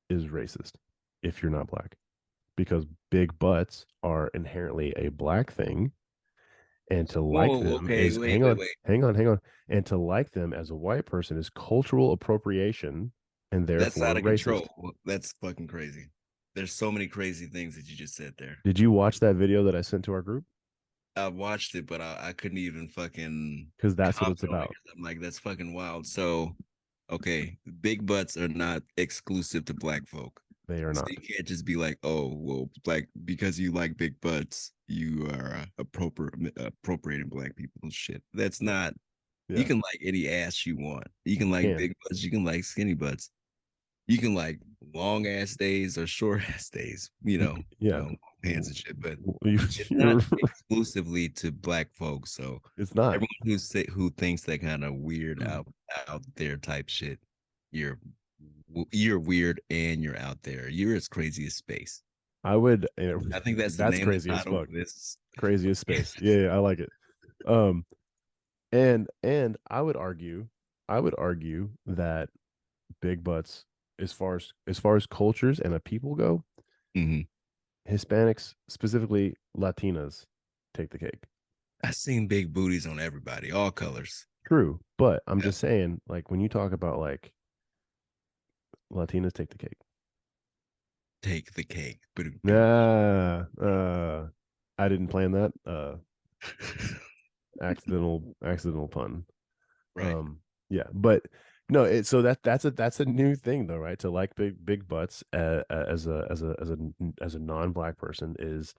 is racist if you're not black because big butts are inherently a black thing and to like Whoa, them okay, is wait, wait, wait. hang on and to like them as a white person is cultural appropriation and That's therefore out of racist. control. That's fucking crazy. There's so many crazy things that you just said there. Did you watch that video that I sent to our group? I watched it, but I couldn't even fucking Because that's what comment it's on it about. 'cause I'm like, that's fucking wild. So, okay, big butts are not exclusive to black folk. They are So not. you can't just be like, oh, well, like because you like big butts, you are appropriating black people's shit. That's not. You Yeah, can like any ass you want. You can you like can. big butts. You can like skinny butts. You can like long ass days or short ass days. Yeah, long pants and shit. But it's not you're, exclusively to black folks. So it's not. everyone who thinks that kind of weird out there type shit, you're you're weird and you're out there. You're as crazy as space. I would. I think that's the That's name of the crazy as title fuck. for this. Crazy as space. Yeah, I like it. Um, and I would argue that big butts, as far as cultures and a people go, Mhm. Hispanics, specifically Latinas, take the cake. I seen big booties on everybody, all colors. True, but I'm Yeah. just saying, like when you talk about like Latinas take the cake. take the cake. I didn't plan that. Accidental pun. Right. Yeah, but no, so that's a new thing though, right? To like big butts as a non-black person is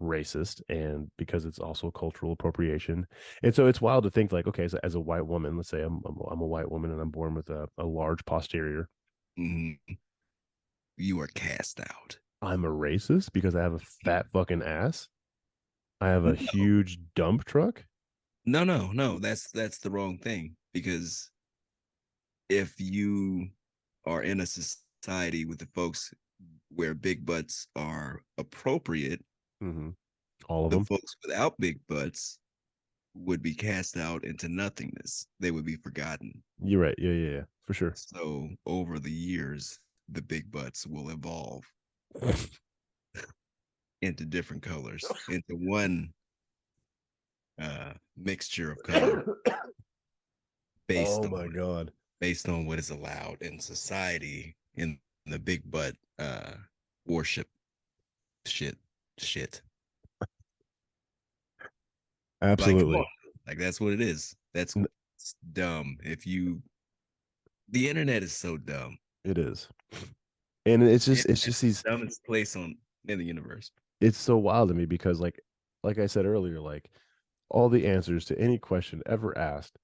racist, and because it's also cultural appropriation. And so it's wild to think like, okay, so as a white woman, let's say I'm a white woman and I'm born with a large posterior. Mm-hmm. You are cast out. I'm a racist because I have a fat fucking ass. I have a No, huge dump truck. no. That's the wrong thing, because if you are in a society with the folks where big butts are appropriate, Mm-hmm. All of the them. folks without big butts would be cast out into nothingness. They would be forgotten. You're right. Yeah, for sure. So over the years, the big butts will evolve into different colors, into one mixture of color based Oh on my god. based on what is allowed in society in the big butt worship shit. Like, come Absolutely. on, like that's what it is. That's dumb. The internet is so dumb. It is. And it's just these Dumbest place on in the universe. it's so wild to me because like I said earlier, like all the answers to any question ever asked,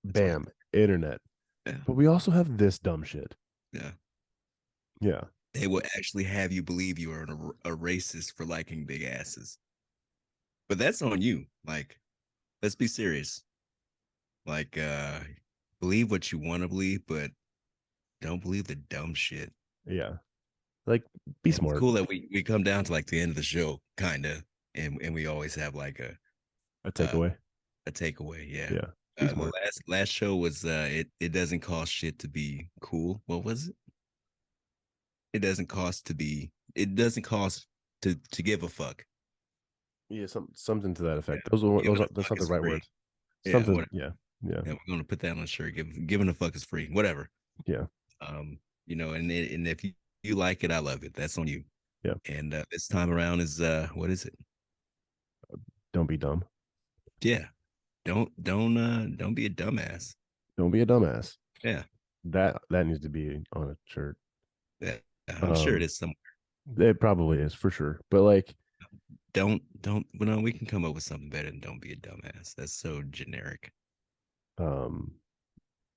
That's right. bam, internet. Yeah, But we also have this dumb shit. yeah. Yeah. They will actually have you believe you are a racist for liking big asses, but that's on you. Like, let's be serious. Like, believe what you want to believe, but don't believe the dumb shit. Yeah. Like be And it's smart. cool that we come down to like the end of the show, kind of, and we always have like A uh, takeaway. a takeaway. Yeah. Yeah. Be The smart. last show was it doesn't cost shit to be cool. What was it? It doesn't cost to give a fuck. Yeah, something to that Yeah. effect. Those Giving are a that's fuck not the is right free. words. Yeah, Something, whatever. yeah. Yeah. Yeah, we're gonna put that on a shirt. Giving a fuck is free. Whatever. Yeah. And if you like it, I love it. That's on you. Yeah. And this time around is what is it? Don't be dumb. Yeah. Don't be a dumbass. Don't be a dumbass. Yeah. That needs to be on a shirt. Yeah. I'm sure it Um is somewhere. it probably is for sure. But like Don't well, no, we can come up with something better than don't be a dumbass. That's so generic. um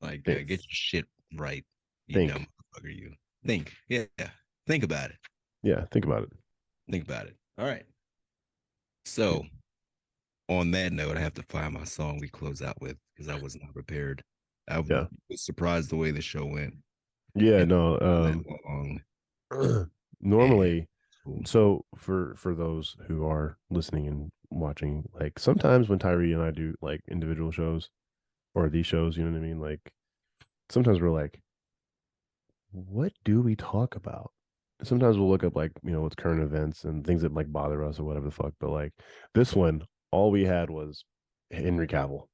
Like think get your shit right, you dumb think. motherfucker, you. Think. Yeah. Think about it. Yeah, think about it. Think about it. All right. So on that note, I have to find my song we close out with because I was not prepared. I Yeah. was surprised the way the show went. Yeah, And no. that long. Normally, Cool. so for those who are listening and watching, like sometimes when Tyree and I do like individual shows or these shows, you know what I mean? Like sometimes we're like, what do we talk about? Sometimes we'll look up like, what's current events and things that like bother us or whatever the fuck. But like this one, all we had was Henry Cavill.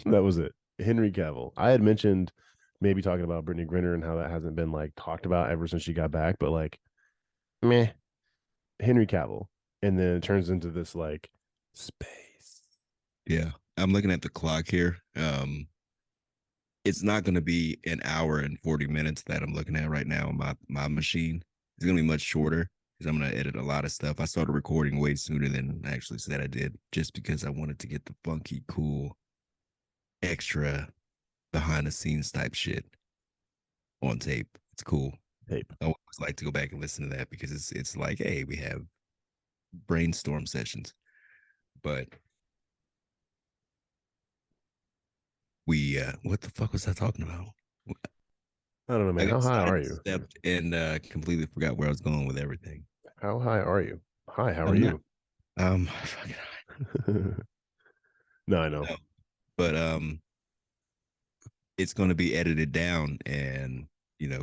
That was it. Henry Cavill. I had mentioned maybe talking about Brittany Griner and how that hasn't been like talked about ever since she got back, but like meh, Henry Cavill. And then it turns into this like space. Yeah. I'm looking at the clock here. It's not going to be an hour and 40 minutes that I'm looking at right now on my machine. It's going to be much shorter because I'm going to edit a lot of stuff. I started recording way sooner than I actually said I did, just because I wanted to get the funky, cool, extra behind the scenes type shit on tape. It's cool. Tape. I always like to go back and listen to that because it's like, hey, we have brainstorm sessions, but we what the fuck was I talking about? I don't know, I man. How got high are you? sidestepped and completely forgot where I was going with everything. How high are you? Hi, how are I'm not you? fucking No, I know. no, but it's going to be edited down and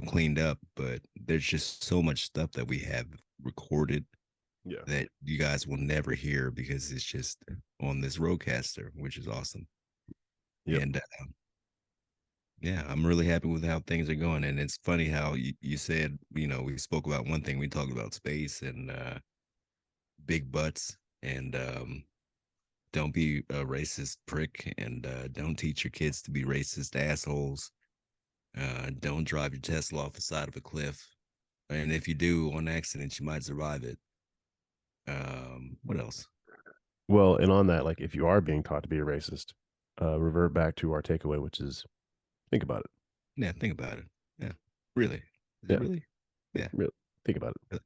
cleaned up. But there's just so much stuff that we have recorded Yeah. that you guys will never hear because it's just on this roadcaster, which is awesome. Yep. And Yeah, I'm really happy with how things are going. And it's funny how you said, we spoke about one thing, we talked about space and big butts and don't be a racist prick and don't teach your kids to be racist assholes. Don't drive your Tesla off the side of a cliff. And if you do on accident, you might survive it. What else? Well, and on that, like if you are being taught to be a racist, revert back to our takeaway, which is think about it. Yeah, think about it. Yeah, really. Is Yeah. it really? Yeah, Really think about it.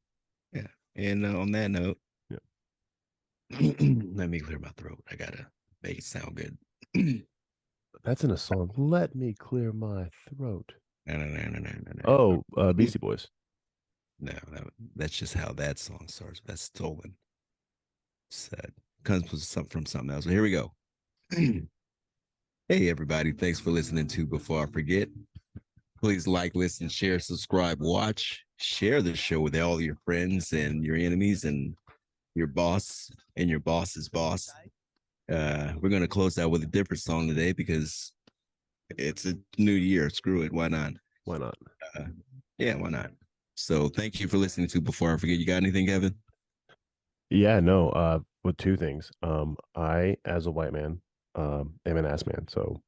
yeah. And on that note, Yeah. let me clear my throat. I gotta make it sound good. That's in a song. Let me clear my throat. No. Oh, Beastie Boys. No, that's just how that song starts. That's stolen. Said comes from something else. So here we go. Hey everybody, thanks for listening to Before I Forget. Please like, listen, share, subscribe, watch, share the show with all your friends and your enemies and your boss and your boss's boss. We're gonna close out with a different song today because it's a new year. Screw it. Why not? Why not? Yeah, why not? So thank you for listening to Before I Forget. You got anything, Kevin? Yeah, no, with two things. I, as a white man, am an ass man, so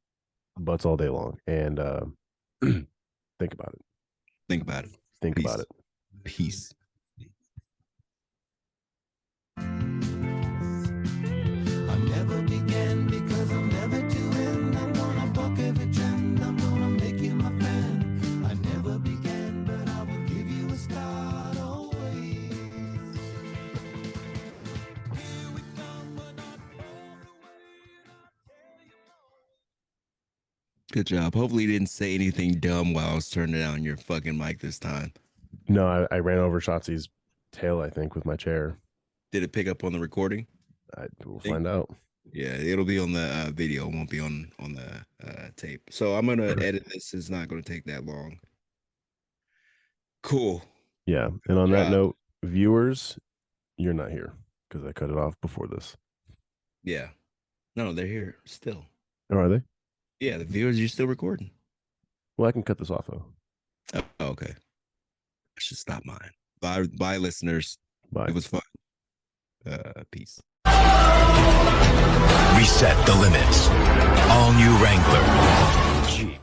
butts all day long. And think about it. Think about it. Think Peace. about it. Peace. I never began because I'm never to end. I'm gonna buck every trend. I'm gonna make you my friend. I never began, but I will give you a start always. Here we come, but not all the way. I'll tell you more. Good job. Hopefully you didn't say anything dumb while I was turning down your fucking mic this time. No, I ran over Shotzi's tail, I think, with my chair. Did it pick up on the recording? We'll find out. Yeah, it'll be on the video. It won't be on the tape. So I'm gonna edit this. It's not gonna take that long. Cool. Yeah. And on that job. note, viewers, you're not here because I cut it off before this. Yeah. No, they're here still. Oh, are they? Yeah, the viewers, you're still recording. Well, I can cut this off though. Oh, okay. I should stop mine. Bye, listeners. Bye. It was fun. Peace. Reset the limits. All new Wrangler. Jeep.